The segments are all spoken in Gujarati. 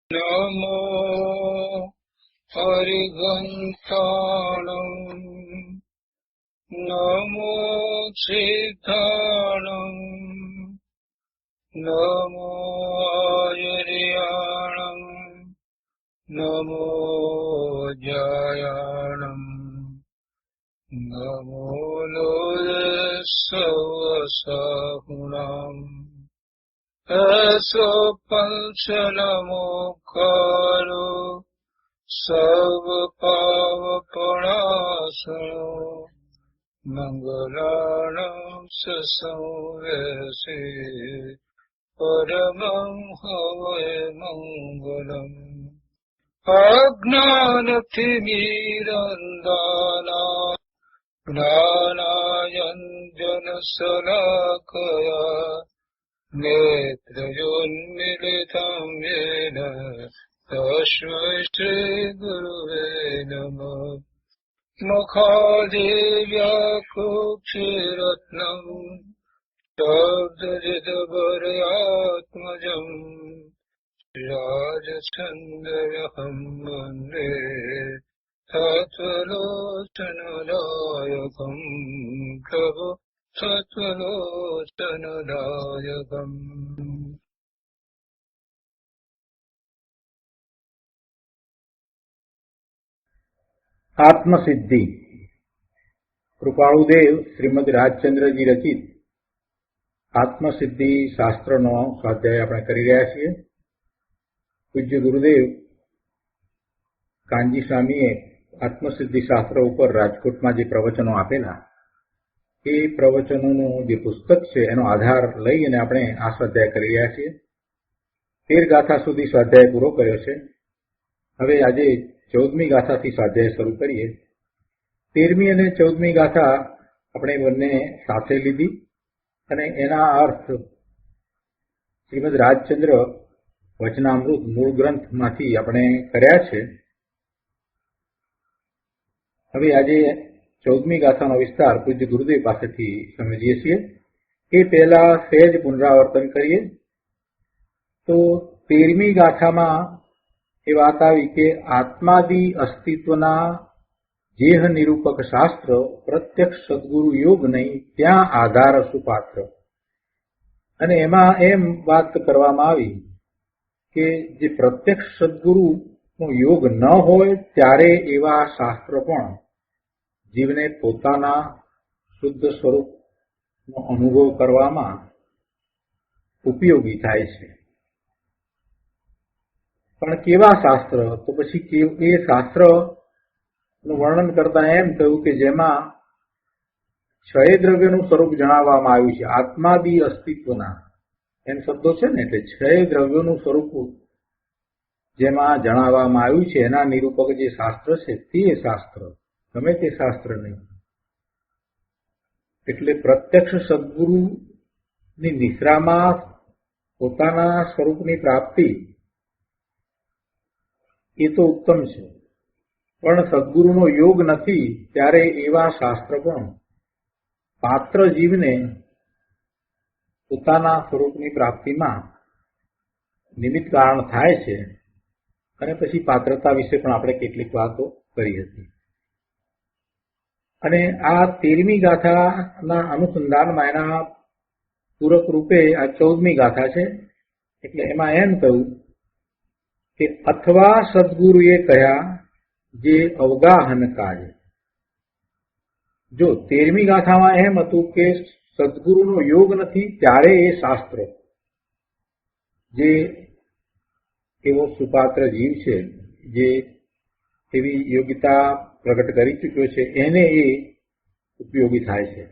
નમો હરિગંથાણં નમો સિદ્ધાણં નમો આયર્યાણં નમો જયાણં નમો લોયસવસાહુણાં એસો પંચનમોકારો સર્વપાવપણાસનો મંગલાણાં સંવેશે પરમં હવૈ મંગલમ. અજ્ઞાનતિમિરંધાના જ્ઞાનાંજનશલાકયા નેત્રયોન્મિલિतं येन તસ્मै શ્રીગુરવે નમઃ. મુખાદિવ્યાકુક્ષિરત્નં શબ્દજિતભર્યાત્મજં રાજચંદ્રહં વन्दે તત્વલોચનદાયકં પ્રભુ સત્વલોચનદાયકમ. આત્મસિદ્ધિ. કૃપાળુદેવ શ્રીમદ રાજચંદ્રજી રચિત આત્મસિદ્ધિ શાસ્ત્રનો સ્વાધ્યાય આપણે કરી રહ્યા છીએ. પૂજ્ય ગુરુદેવ કાનજી સ્વામીએ આત્મસિદ્ધિ શાસ્ત્ર ઉપર રાજકોટમાં જે પ્રવચનો આપેલા એ પ્રવચનોનું જે પુસ્તક છે એનો આધાર લઈ અને આપણે આ સ્વાધ્યાય કરી રહ્યા છીએ. 13 ગાથા સુધી સ્વાધ્યાય પૂરો કર્યો છે. હવે આજે 14મી ગાથાથી સ્વાધ્યાય શરૂ કરીએ. 13મી અને 14મી ગાથા આપણે બંને સાથે લીધી અને એના અર્થ શ્રીમદ રાજચંદ્ર વચનામૃત મૂળ ગ્રંથમાંથી આપણે કર્યા છે. હવે આજે 14મી ગાથાનો વિસ્તાર પૂજ્ય ગુરુદેવ પાસેથી સમજીએ છીએ. એ પહેલા સહેજ પુનરાવર્તન કરીએ તો 13મી ગાથામાં એ વાત આવી કે આત્માદિ અસ્તિત્વના જેહ નિરૂપક શાસ્ત્ર પ્રત્યક્ષ સદગુરુ યોગ નહીં ત્યાં આધાર સુપાત્ર. અને એમાં એમ વાત કરવામાં આવી કે જે પ્રત્યક્ષ સદગુરુનો યોગ ન હોય ત્યારે એવા શાસ્ત્ર પણ જીવને પોતાના શુદ્ધ સ્વરૂપનો અનુભવ કરવામાં ઉપયોગી થાય છે. પણ કેવા શાસ્ત્ર? તો પછી એ શાસ્ત્રનું વર્ણન કરતા એમ કહ્યું કે જેમાં 6 દ્રવ્યનું સ્વરૂપ જણાવવામાં આવ્યું છે. આત્માદિ અસ્તિત્વના એમ શબ્દો છે ને, એટલે 6 દ્રવ્યોનું સ્વરૂપ જેમાં જણાવવામાં આવ્યું છે એના નિરૂપક જે શાસ્ત્ર છે તે શાસ્ત્ર, ગમે તે શાસ્ત્ર નહીં. એટલે પ્રત્યક્ષ સદગુરુની નિશ્રામાં પોતાના સ્વરૂપની પ્રાપ્તિ એ તો ઉત્તમ છે, પણ સદગુરુનો યોગ નથી ત્યારે એવા શાસ્ત્ર પણ પાત્ર જીવને પોતાના સ્વરૂપની પ્રાપ્તિમાં નિમિત્ત કારણ થાય છે. અને પછી પાત્રતા વિશે પણ આપણે કેટલીક વાતો કરી હતી. અને આ 13મી ગાથાના અનુસંધાનમાં એના પૂરક રૂપે આ 14મી ગાથા છે. એટલે એમાં એમ કહ્યું કે અથવા સદગુરુએ કહ્યા જે અવગાહન કાજ. જો 13મી ગાથામાં એમ હતું કે સદગુરુનો યોગ નથી ત્યારે એ શાસ્ત્ર, જે એવો સુપાત્ર જીવ છે જે એવી યોગ્યતા પ્રગટ કરી ચૂક્યો છે એને એ ઉપયોગી થાય છે.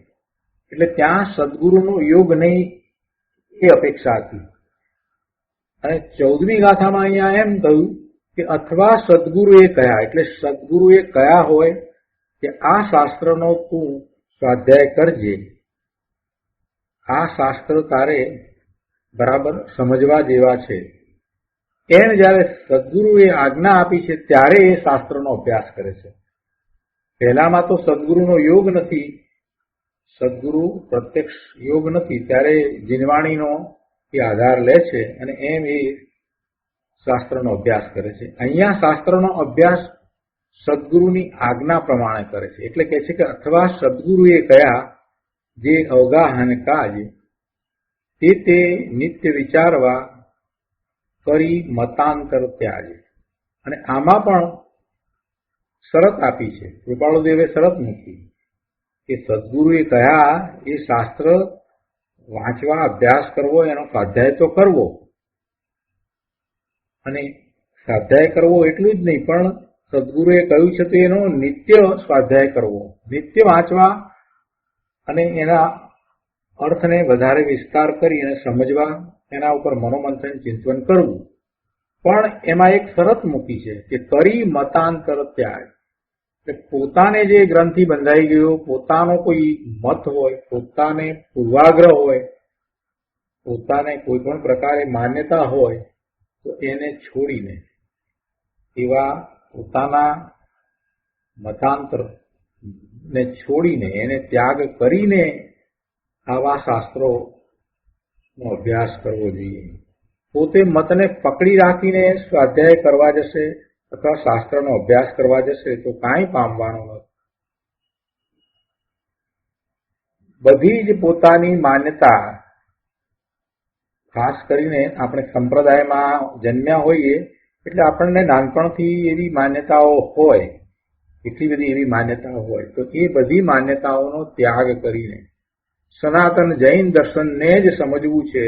એટલે ત્યાં સદગુરુનો યોગ નહીં એ અપેક્ષા હતી. અને 14મી ગાથામાં અહીંયા એમ કહ્યું કે અથવા સદગુરુએ કહ્યા, એટલે સદગુરુએ કહ્યા હોય કે આ શાસ્ત્રનો તું સ્વાધ્યાય કરજે, આ શાસ્ત્ર તારે બરાબર સમજવા જેવા છે. એમ જયારે સદગુરુએ આજ્ઞા આપી છે ત્યારે એ શાસ્ત્રનો અભ્યાસ કરે છે. પહેલામાં તો સદગુરુનો યોગ નથી, સદગુરુ પ્રત્યક્ષ યોગ નથી, ત્યારે જીનવાણીનો એ આધાર લે છે અને એમ એ શાસ્ત્રનો અભ્યાસ કરે છે. અહીંયા શાસ્ત્રનો અભ્યાસ સદગુરુની આજ્ઞા પ્રમાણે કરે છે. એટલે કહે છે કે અથવા સદગુરુએ કયા જે અવગાહ અને કાજ તે નિત્ય વિચારવા કરી મતાંતર ત્યાજ. અને આમાં પણ શરત આપી છે, કૃપાળુદેવે શરત મૂકી કે સદગુરુએ કયા એ શાસ્ત્ર વાંચવા અભ્યાસ કરવો, એનો સ્વાધ્યાય તો કરવો, અને સ્વાધ્યાય કરવો એટલું જ નહીં પણ સદગુરુએ કહ્યું છે તો એનો નિત્ય સ્વાધ્યાય કરવો, નિત્ય વાંચવા અને એના અર્થને વધારે વિસ્તાર કરી અને સમજવા, એના ઉપર મનોમંથન ચિંતન કરવું. પણ એમાં એક શરત મૂકી છે કે કરી મતાંતર ત્યાગ. પોતાને જે ગ્રંથિ બંધાઈ ગયો, પોતાનો કોઈ મત હોય, પોતાને પૂર્વાગ્રહ હોય, પોતાને કોઈ પણ પ્રકારે માન્યતા હોય તો એને છોડીને, એવા પોતાના મતાંતર ને છોડીને, એને ત્યાગ કરીને આવા શાસ્ત્રોનો અભ્યાસ કરવો જોઈએ. પોતે મતને પકડી રાખીને સ્વાધ્યાય કરવા જશે અથવા શાસ્ત્રનો અભ્યાસ કરવા જશે તો કાંઈ પામવાનો નથી. બધી જ પોતાની માન્યતા, ખાસ કરીને આપણે સંપ્રદાયમાં જન્મ્યા હોઈએ એટલે આપણને નાનપણથી એવી માન્યતાઓ હોય, એટલી બધી એવી માન્યતાઓ હોય, તો એ બધી માન્યતાઓનો ત્યાગ કરીને સનાતન જૈન દર્શનને જ સમજવું છે.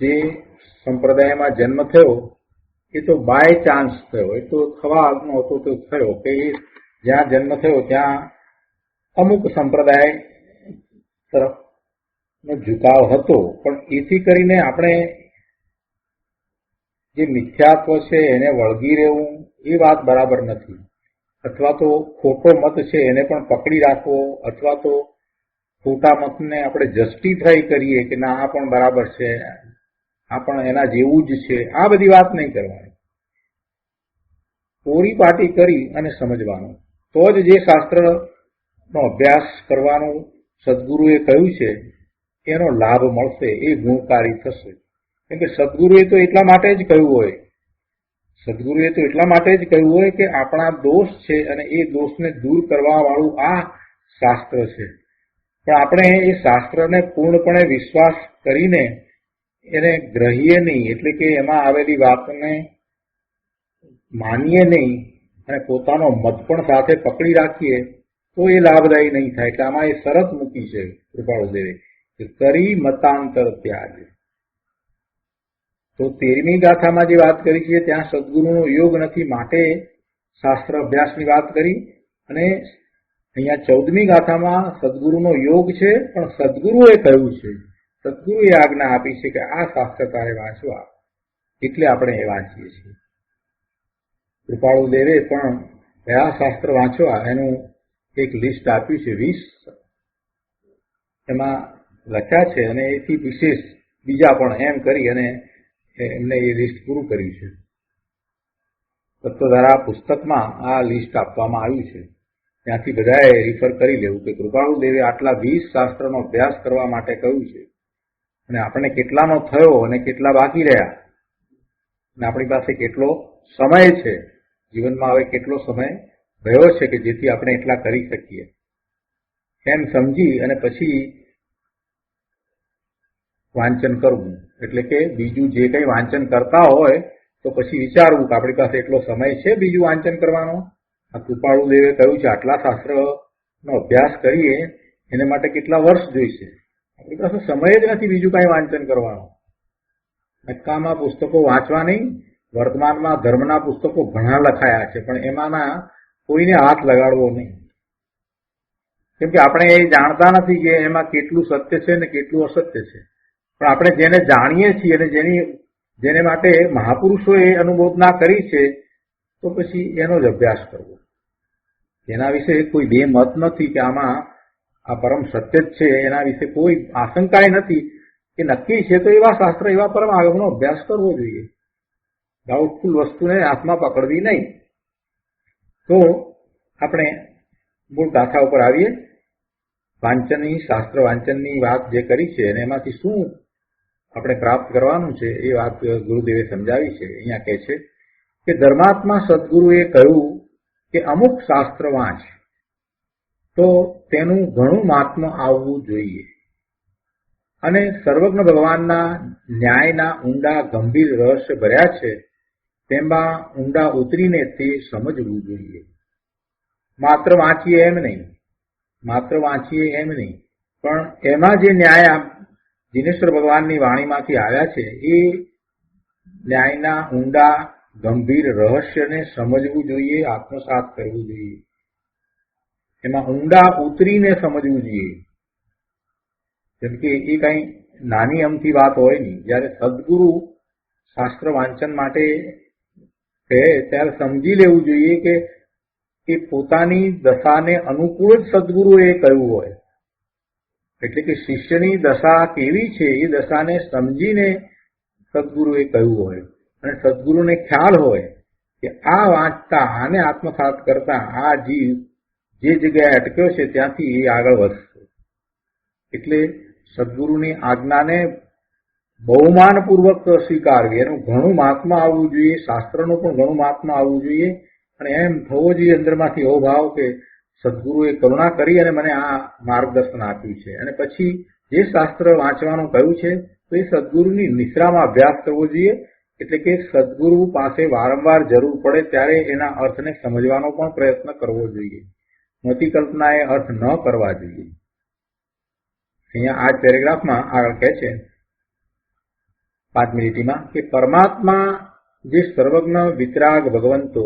જે સંપ્રદાયમાં જન્મ થયો એ તો બાય ચાન્સ થયો, એ તો થવાનો હતો તો થયો કે જ્યાં જન્મ થયો ત્યાં અમુક સંપ્રદાય તરફનો ઝુકાવ હતો, પણ એથી કરીને આપણે જે મિથ્યાત્વ છે એને વળગી રહેવું એ વાત બરાબર નથી. અથવા તો ખોટો મત છે એને પણ પકડી રાખવો, અથવા તો ખોટા મતને આપણે જસ્ટિફાઈ કરીએ કે ના આ પણ બરાબર છે, આ પણ એના જેવું જ છે, આ બધી વાત નહીં કરવાની. પૂરી પાટી કરી અને સમજવાનું, તો જ જે શાસ્ત્રનો અભ્યાસ કરવાનું સદગુરુએ કહ્યું છે એનો લાભ મળશે, એ ગુણકારી થશે. કેમ કે સદગુરુએ તો એટલા માટે જ કહ્યું હોય, સદગુરુએ તો એટલા માટે જ કહ્યું હોય કે આપણા દોષ છે અને એ દોષને દૂર કરવા વાળું આ શાસ્ત્ર છે. પણ આપણે એ શાસ્ત્રને પૂર્ણપણે વિશ્વાસ કરીને એને ગ્રહીએ નહીં, એટલે કે એમાં આવેલી વાતને માનીએ નહીં અને પોતાનો મત પણ સાથે પકડી રાખીએ તો એ લાભદાયી નહીં થાય. એટલે આમાં એ શરત મૂકી છે કૃપાળુદેવે કે કરી મતાંતર ત્યાગ. તો 13મી ગાથામાં જે વાત કરી છે ત્યાં સદગુરુનો યોગ નથી માટે શાસ્ત્ર અભ્યાસની વાત કરી, અને અહીંયા 14મી ગાથામાં સદગુરુનો યોગ છે પણ સદગુરુએ કહ્યું છે, સદગુરુએ આજ્ઞા આપી છે કે આ શાસ્ત્ર તારે વાંચવા, એટલે આપણે એ વાંચીએ છીએ. કૃપાળુદેવે પણ કયા શાસ્ત્ર વાંચવા એનું એક લિસ્ટ આપ્યું છે, 20 એમાં લખ્યા છે, અને એથી વિશેષ બીજા પણ એમ કરી અને એમને એ લિસ્ટ પૂરું કર્યું છે. તત્વધારા પુસ્તકમાં આ લિસ્ટ આપવામાં આવ્યું છે, ત્યાંથી બધાએ રિફર કરી લેવું કે કૃપાળુદેવે આટલા 20 શાસ્ત્રનો અભ્યાસ કરવા માટે કહ્યું છે, અને આપણે કેટલાનો થયો અને કેટલા બાકી રહ્યા, અને આપણી પાસે કેટલો સમય છે, જીવનમાં હવે કેટલો સમય રહ્યો છે કે જેથી આપણે એટલા કરી શકીએ, એમ સમજી અને પછી વાંચન કરવું. એટલે કે બીજું જે કંઈ વાંચન કરતા હોય તો પછી વિચારવું કે આપણી પાસે એટલો સમય છે બીજું વાંચન કરવાનો. આ કૃપાળુદેવે કહ્યું છે આટલા શાસ્ત્રનો અભ્યાસ કરીએ એને માટે કેટલા વર્ષ જોઈશે, આપણી પાસે સમય જ નથી બીજું કાંઈ વાંચન કરવાનો. નક્કામાં પુસ્તકો વાંચવા નહીં. વર્તમાનમાં ધર્મના પુસ્તકો ઘણા લખાયા છે પણ એમાંના કોઈને હાથ લગાડવો નહીં, કેમ કે આપણે એ જાણતા નથી કે એમાં કેટલું સત્ય છે ને કેટલું અસત્ય છે. પણ આપણે જેને જાણીએ છીએ અને જેને માટે મહાપુરુષોએ અનુબોધના કરી છે તો પછી એનો જ અભ્યાસ કરવો. એના વિશે કોઈ બે મત નથી કે આમાં આ પરમ સત્ય જ છે, એના વિશે કોઈ આશંકાય નથી કે નક્કી છે, તો એવા શાસ્ત્ર એવા પરમ આગમનો અભ્યાસ કરવો જોઈએ. ડાઉટફુલ વસ્તુને હાથમાં પકડવી નહીં. તો આપણે મૂળ ગાથા ઉપર આવીએ. વાંચનની શાસ્ત્ર વાંચનની વાત જે કરી છે અને એમાંથી શું આપણે પ્રાપ્ત કરવાનું છે એ વાત ગુરુદેવે સમજાવી છે. અહીંયા કહે છે કે ધર્માત્મા સદગુરુએ કહ્યું કે અમુક શાસ્ત્ર વાંચ તો તેનું ઘણું મહાત્મ્ય આવવું જોઈએ અને સર્વજ્ઞ ભગવાનના ન્યાયના ઊંડા ગંભીર રહસ્ય ભર્યા છે તેમાં ઊંડા ઉતરીને તે સમજવું જોઈએ. માત્ર વાંચીએ એમ નહીં, પણ એમાં જે ન્યાય જીનેશ્વર ભગવાનની વાણીમાંથી આવ્યા છે એ ન્યાયના ઊંડા ગંભીર રહસ્યને સમજવું જોઈએ, આત્મસાત કરવું જોઈએ, એમાં ઊંડા ઉતરીને સમજવું જોઈએ. જેમ કે એ કઈ નાની અમથી વાત હોય નહીં. જયારે સદગુરુ શાસ્ત્ર વાંચન માટે કહે ત્યારે સમજી લેવું જોઈએ કે એ પોતાની દશાને અનુકૂળ જ સદગુરુએ કહ્યું હોય. એટલે કે શિષ્યની દશા કેવી છે એ દશાને સમજીને સદગુરુએ કહ્યું હોય અને સદગુરુને ખ્યાલ હોય કે આ વાંચતા આને આત્મસાત કરતા આ જીવ જે જગ્યાએ અટક્યો છે ત્યાંથી એ આગળ વધશે. એટલે સદગુરુની આજ્ઞાને બહુમાનપૂર્વક સ્વીકારવી, એનું ઘણું મહાત્મા આવવું જોઈએ, શાસ્ત્રનું પણ ઘણું મહાત્મા આવવું જોઈએ અને એમ થવો જોઈએ અંદરમાંથી એવો ભાવ કે સદગુરુએ કરુણા કરી અને મને આ માર્ગદર્શન આપ્યું છે. અને પછી જે શાસ્ત્ર વાંચવાનું કહ્યું છે તો એ સદગુરુની નિશ્રામાં અભ્યાસ કરવો જોઈએ. એટલે કે સદગુરુ પાસે વારંવાર જરૂર પડે ત્યારે એના અર્થને સમજવાનો પણ પ્રયત્ન કરવો જોઈએ. મોટી કલ્પનાએ અર્થ ન કરવા જોઈએ. અહીંયા આ પેરેગ્રાફમાં આગળ કહે છે 5મી લીટીમાં કે પરમાત્મા જે સર્વજ્ઞ વિતરાગ ભગવંતો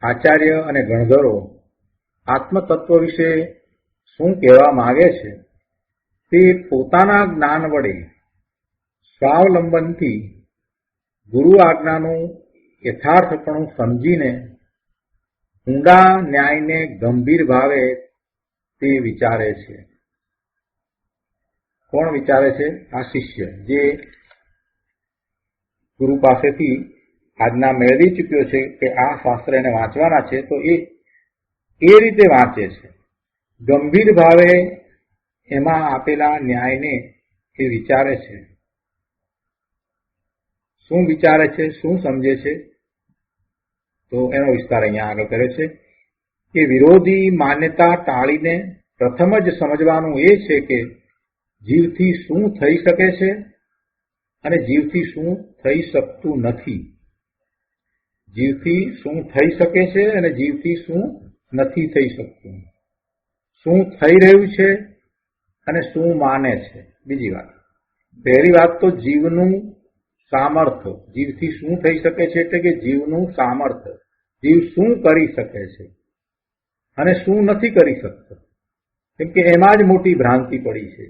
આચાર્ય અને ગણધરો આત્મતત્વ વિશે શું કહેવા માંગે છે તે પોતાના જ્ઞાન વડે સ્વાવલંબનથી ગુરુ આજ્ઞાનું યથાર્થપણું સમજીને ઊંડા ન્યાયને ગંભીર ભાવે તે વિચારે છે. કોણ વિચારે છે? આ શિષ્ય જે ગુરુ પાસેથી આજ્ઞા મેળવી ચૂક્યો છે કે આ શાસ્ત્ર એને વાંચવાના છે તો એ રીતે વાંચે છે. ગંભીર ભાવે એમાં આપેલા ન્યાયને એ વિચારે છે. શું વિચારે છે, શું સમજે છે? તો એનો વિસ્તાર અહીંયા આગળ કર્યો છે કે વિરોધી માન્યતા ટાળીને પ્રથમ જ સમજવાનું એ છે કે જીવથી શું થઈ શકે છે અને જીવથી શું થઈ શકતું નથી. જીવથી શું થઈ શકે છે અને જીવથી શું નથી થઈ શકતું. શું થઈ રહ્યું છે અને શું માને છે. બીજી વાત, પહેલી વાત તો જીવનું સામર્થ્ય. જીવથી શું થઈ શકે છે એટલે કે જીવનું સામર્થ્ય. જીવ શું કરી શકે છે અને શું નથી કરી શકતો. કેમ કે એમાં જ મોટી ભ્રાંતિ પડી છે.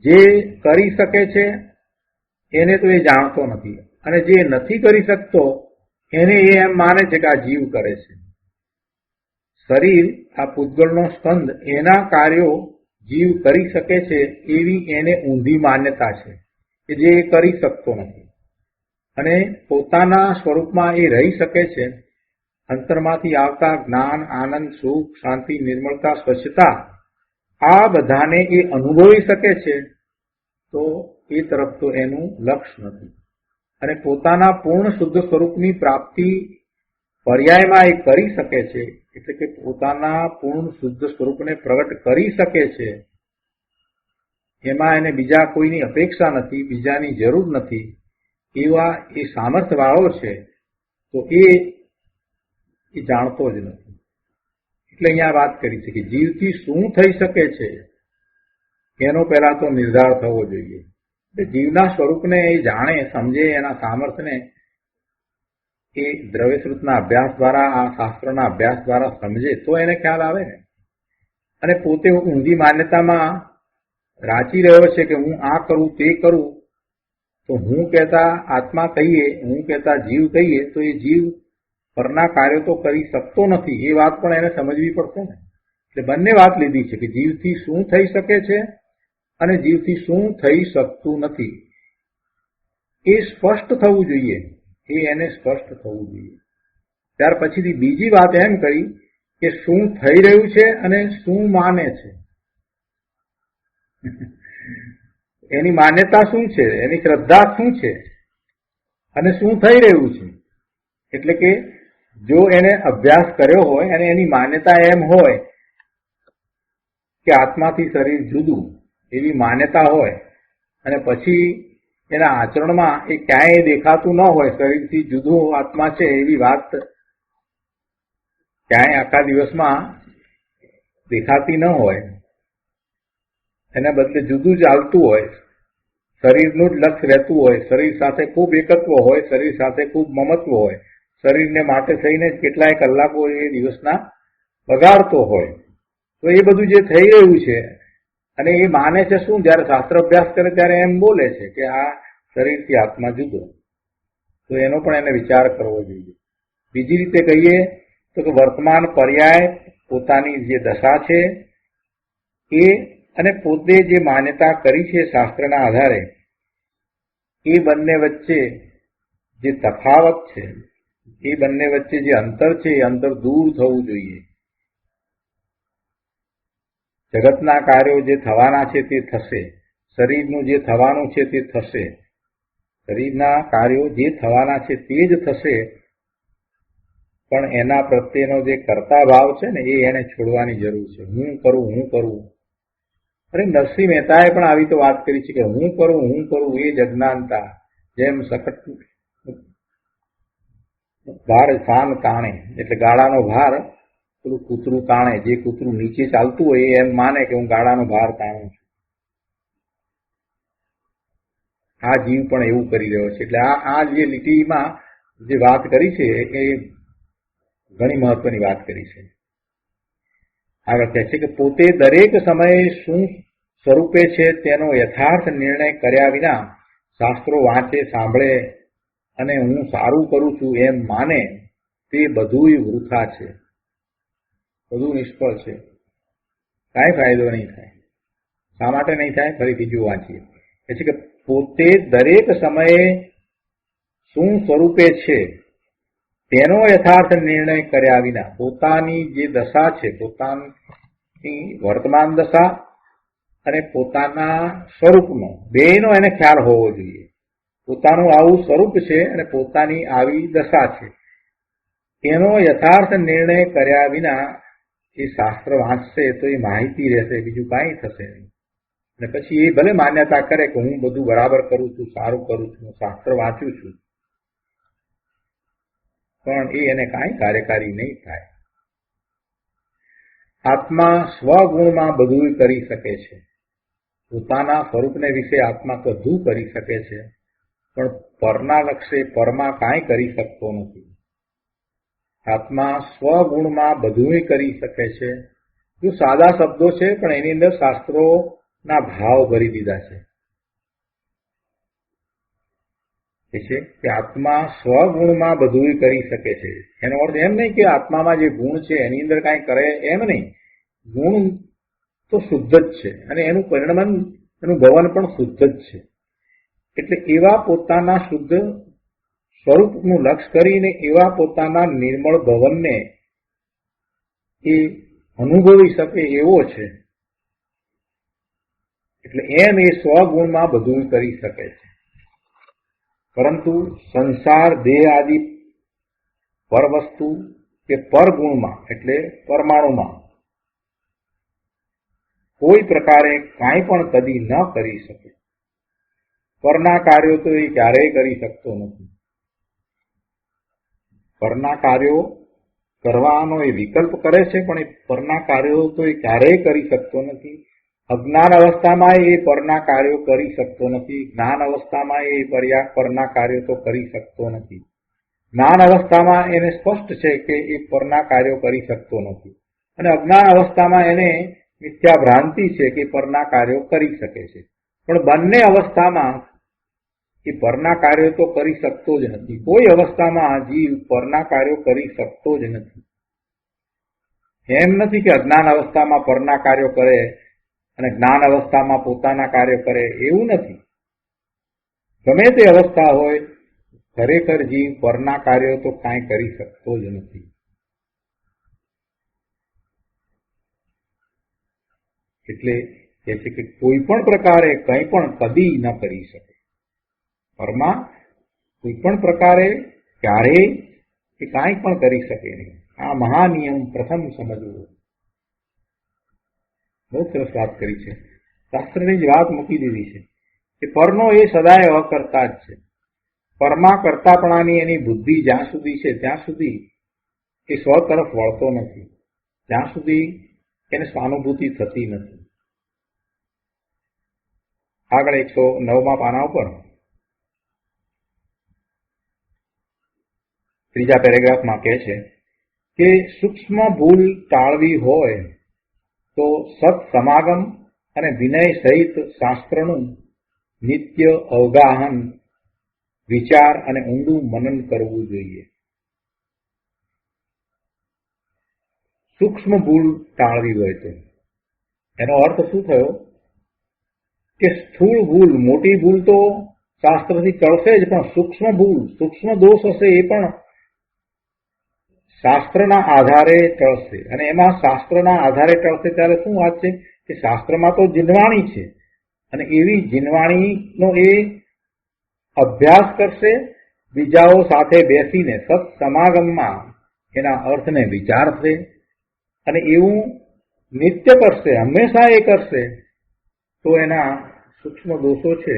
જે કરી શકે છે એને તો એ જાણતો નથી અને જે નથી કરી શકતો એને એ એમ માને છે કે આ જીવ કરે છે. શરીર, આ પૂતગળનો સ્કંદ, એના કાર્યો જીવ કરી શકે છે એવી એને ઊંધી માન્યતા છે કે જે એ કરી શકતો નથી અને પોતાના સ્વરૂપમાં એ રહી શકે છે. અંતરમાંથી આવતા જ્ઞાન, આનંદ, સુખ, શાંતિ, નિર્મળતા, સ્વચ્છતા આ બધાને એ અનુભવી શકે છે તો એ તરફ તો એનું લક્ષ્ય નથી. અને પોતાના પૂર્ણ શુદ્ધ સ્વરૂપની પ્રાપ્તિ પર્યાયમાં એ કરી શકે છે. એટલે કે પોતાના પૂર્ણ શુદ્ધ સ્વરૂપને પ્રગટ કરી શકે છે. એમાં એને બીજા કોઈની અપેક્ષા નથી, બીજાની જરૂર નથી. એવા એ સામર્થ્ય વાળો છે તો એ જાણતો જ નથી. એટલે અહીંયા વાત કરી છે કે જીવથી શું થઈ શકે છે એનો પહેલા તો નિર્ધાર થવો જોઈએ. જીવના સ્વરૂપને એ જાણે, સમજે, એના સામર્થ્યને એ દ્રવ્યશ્રુતના અભ્યાસ દ્વારા, આ શાસ્ત્રના અભ્યાસ દ્વારા સમજે તો એને ખ્યાલ આવે ને. અને પોતે ઊંધી માન્યતામાં રાચી રહ્યો છે કે હું આ કરું તે કરું, તો હું કહેતા આત્મા કહીએ, હું કહેતા જીવ કહીએ તો એ જીવ પરના કાર્યો તો કરી શકતો નથી. એ વાત પણ એને સમજવી પડશે ને. એટલે બંને વાત લીધી છે કે જીવથી શું થઈ શકે છે અને જીવથી શું થઈ શકતું નથી. એ સ્પષ્ટ થવું જોઈએ. એ એને સ્પષ્ટ થવું જોઈએ. ત્યાર પછીથી બીજી વાત એમ કરી કે શું થઈ રહ્યું છે અને શું માને છે. એની માન્યતા શું છે, એની શ્રદ્ધા શું છે અને શું થઈ રહ્યું છે. એટલે કે જો એને અભ્યાસ કર્યો હોય અને એની માન્યતા એમ હોય કે આત્માથી શરીર જુદું, એવી માન્યતા હોય અને પછી એના આચરણમાં એ ક્યાંય દેખાતું ન હોય, શરીરથી જુદું આત્મા છે એવી વાત ક્યાંય આખા દિવસમાં દેખાતી ન હોય, એના બદલે જુદું જ ચાલતું હોય, શરીરનું જ લક્ષ્ય રહેતું હોય, શરીર સાથે ખૂબ એકત્વ હોય, શરીર સાથે ખૂબ મમત્વ હોય, શરીરને માટે થઈને કેટલાય કલાકો એ દિવસના બગાડતો હોય, તો એ બધું જે થઈ રહ્યું છે અને એ માને છે શું, જયારે શાસ્ત્ર અભ્યાસ કરે ત્યારે એમ બોલે છે કે આ શરીરથી આત્મા જુદો, તો એનો પણ એને વિચાર કરવો જોઈએ. બીજી રીતે કહીએ તો કે વર્તમાન પર્યાય પોતાની જે દશા છે એ અને પોતે જે માન્યતા કરી છે શાસ્ત્રના આધારે, એ બંને વચ્ચે જે તફાવત છે, એ બંને વચ્ચે જે અંતર છે એ અંતર દૂર થવું જોઈએ. જગતના કાર્યો જે થવાના છે તે થશે, શરીરનું જે થવાનું છે તે થશે, શરીરના કાર્યો જે થવાના છે તે જ થશે, પણ એના પ્રત્યેનો જે કર્તા ભાવ છે ને એ એને છોડવાની જરૂર છે. હું કરું. અરે નરસિંહ મહેતાએ પણ આવી તો વાત કરી છે કે હું કરું એ જ અજ્ઞાનતા, જેમ સખત ભાર શાન તાણે, એટલે ગાળાનો ભાર પેલું કૂતરું તાણે, જે કૂતરું નીચે ચાલતું હોય એમ માને કે હું ગાળાનો ભાર તાણું છું. આ જીવ પણ એવું કરી રહ્યો છે. એટલે આ જે લીટીમાં જે વાત કરી છે એ ઘણી મહત્વની વાત કરી છે. આગળ કહે છે કે પોતે દરેક સમયે શું સ્વરૂપે છે તેનો યથાર્થ નિર્ણય કર્યા વિના શાસ્ત્રો વાંચે, સાંભળે અને હું સારું કરું છું એમ માને, તે બધુંય વૃથા છે, બધું નિષ્ફળ છે, કાંઈ ફાયદો નહીં થાય. શા માટે નહીં થાય? ફરી બીજું વાંચીએ. કહે છે કે પોતે દરેક સમયે શું સ્વરૂપે છે તેનો યથાર્થ નિર્ણય કર્યા વિના, પોતાની જે દશા છે, પોતાની વર્તમાન દશા અને પોતાના સ્વરૂપનો બેયનો એને ખ્યાલ હોવો જોઈએ. પોતાનું આવું સ્વરૂપ છે અને પોતાની આવી દશા છે, એનો યથાર્થ નિર્ણય કર્યા વિના એ શાસ્ત્ર વાંચશે તો એ માહિતી રહેશે, બીજું કાંઈ થશે નહીં. અને પછી એ ભલે માન્યતા કરે કે હું બધું બરાબર કરું છું, સારું કરું છું, શાસ્ત્ર વાંચું છું, પણ એ એને કાંઈ કાર્યકારી નહીં થાય. આત્મા સ્વગુણમાં બધું કરી શકે છે, પોતાના સ્વરૂપને વિશે આત્મા બધું કરી શકે છે, પણ પરના લક્ષે પરમાં કાંઈ કરી શકતો નથી. આત્મા સ્વગુણમાં બધું કરી શકે છે. જો સાદા શબ્દો છે પણ એની અંદર શાસ્ત્રોના ભાવ ભરી દીધા છે. કે આત્મા સ્વગુણમાં બધું કરી શકે છે. એનો અર્થ એમ નહીં કે આત્મામાં જે ગુણ છે એની અંદર કાંઈ કરે, એમ નહીં. ગુણ તો શુદ્ધ જ છે અને એનું પરિણમન, એનું ભવન પણ શુદ્ધ જ છે. એટલે એવા પોતાના શુદ્ધ સ્વરૂપનું લક્ષ્ય કરીને એવા પોતાના નિર્મળ ભવનને એ અનુભવી શકે એવો છે. એટલે એમ એ સ્વગુણમાં બધું કરી શકે છે. પરંતુ સંસાર, દેહ આદિ પરવસ્તુ કે પરગુણમાં એટલે પરમાણુમાં કોઈ પ્રકારે કાંઈ પણ કદી ન કરી શકે. પરના કાર્યો તો એ ક્યારેય કરી શકતો નથી. પરના કાર્યો કરવાનો એ વિકલ્પ કરે છે, પણ એ પરના કાર્યો તો એ ક્યારેય કરી શકતો નથી. અજ્ઞાન અવસ્થામાં એ પરના કાર્યો કરી શકતો નથી. જ્ઞાન અવસ્થામાં એ પરના કાર્યો તો કરી શકતો નથી. જ્ઞાન અવસ્થામાં એને સ્પષ્ટ છે કે એ પરના કાર્યો કરી શકતો નથી, અને અજ્ઞાન અવસ્થામાં એને મિથ્યા ભ્રાંતિ છે કે પરના કાર્યો કરી શકે છે. પણ બંને અવસ્થામાં એ પરના કાર્યો તો કરી શકતો જ નથી. કોઈ અવસ્થામાં જીવ પરના કાર્યો કરી શકતો જ નથી. એમ નથી કે અજ્ઞાન અવસ્થામાં પરના કાર્યો કરે અને જ્ઞાન અવસ્થામાં પોતાના કાર્ય કરે, એવું નથી. ગમે તે અવસ્થા હોય, ખરેખર જીવ પરના કાર્યો તો કાંઈ કરી શકતો જ નથી. એટલે કહે છે કે કોઈ પણ પ્રકારે કંઈ પણ કદી ન કરી શકે. પરમા કોઈ પણ પ્રકારે ક્યારેય એ કાંઈ પણ કરી શકે નહીં. આ મહાનિયમ પ્રથમ સમજવું. બહુ સરસ વાત કરી છે. શાસ્ત્રની જ વાત મૂકી દીધી છે કે પરનો એ સદાય અકર્તા જ છે. પરમાં કર્તાપણાની એની બુદ્ધિ જ્યાં સુધી છે ત્યાં સુધી એ સ્વ તરફ વળતો નથી, ત્યાં સુધી એને સ્વાનુભૂતિ થતી નથી. આગળ 109મા પાના ઉપર ત્રીજા પેરેગ્રાફમાં કહે છે કે સૂક્ષ્મ ભૂલ ટાળવી હોય તો સત સમાગમ અને વિનય સહિત શાસ્ત્રનું નિત્ય અવગાહન, વિચાર અને ઊંડું મનન કરવું જોઈએ. સૂક્ષ્મ ભૂલ ટાળવી હોય તો એનો અર્થ શું થયો કે સ્થૂળ ભૂલ, મોટી ભૂલ તો શાસ્ત્રથી ટળશે જ, પણ સૂક્ષ્મ ભૂલ, સૂક્ષ્મ દોષ હશે એ પણ શાસ્ત્રના આધારે ટળશે. અને એમાં શાસ્ત્રના આધારે ટળશે ત્યારે શું વાત છે કે શાસ્ત્રમાં તો જીનવાણી છે અને એવી જીનવાણીનો એ અભ્યાસ કરશે, બીજાઓ સાથે બેસીને સત્સમાગમમાં એના અર્થને વિચારશે અને એવું નિત્ય કરશે, હંમેશા એ કરશે તો એના સૂક્ષ્મ દોષો છે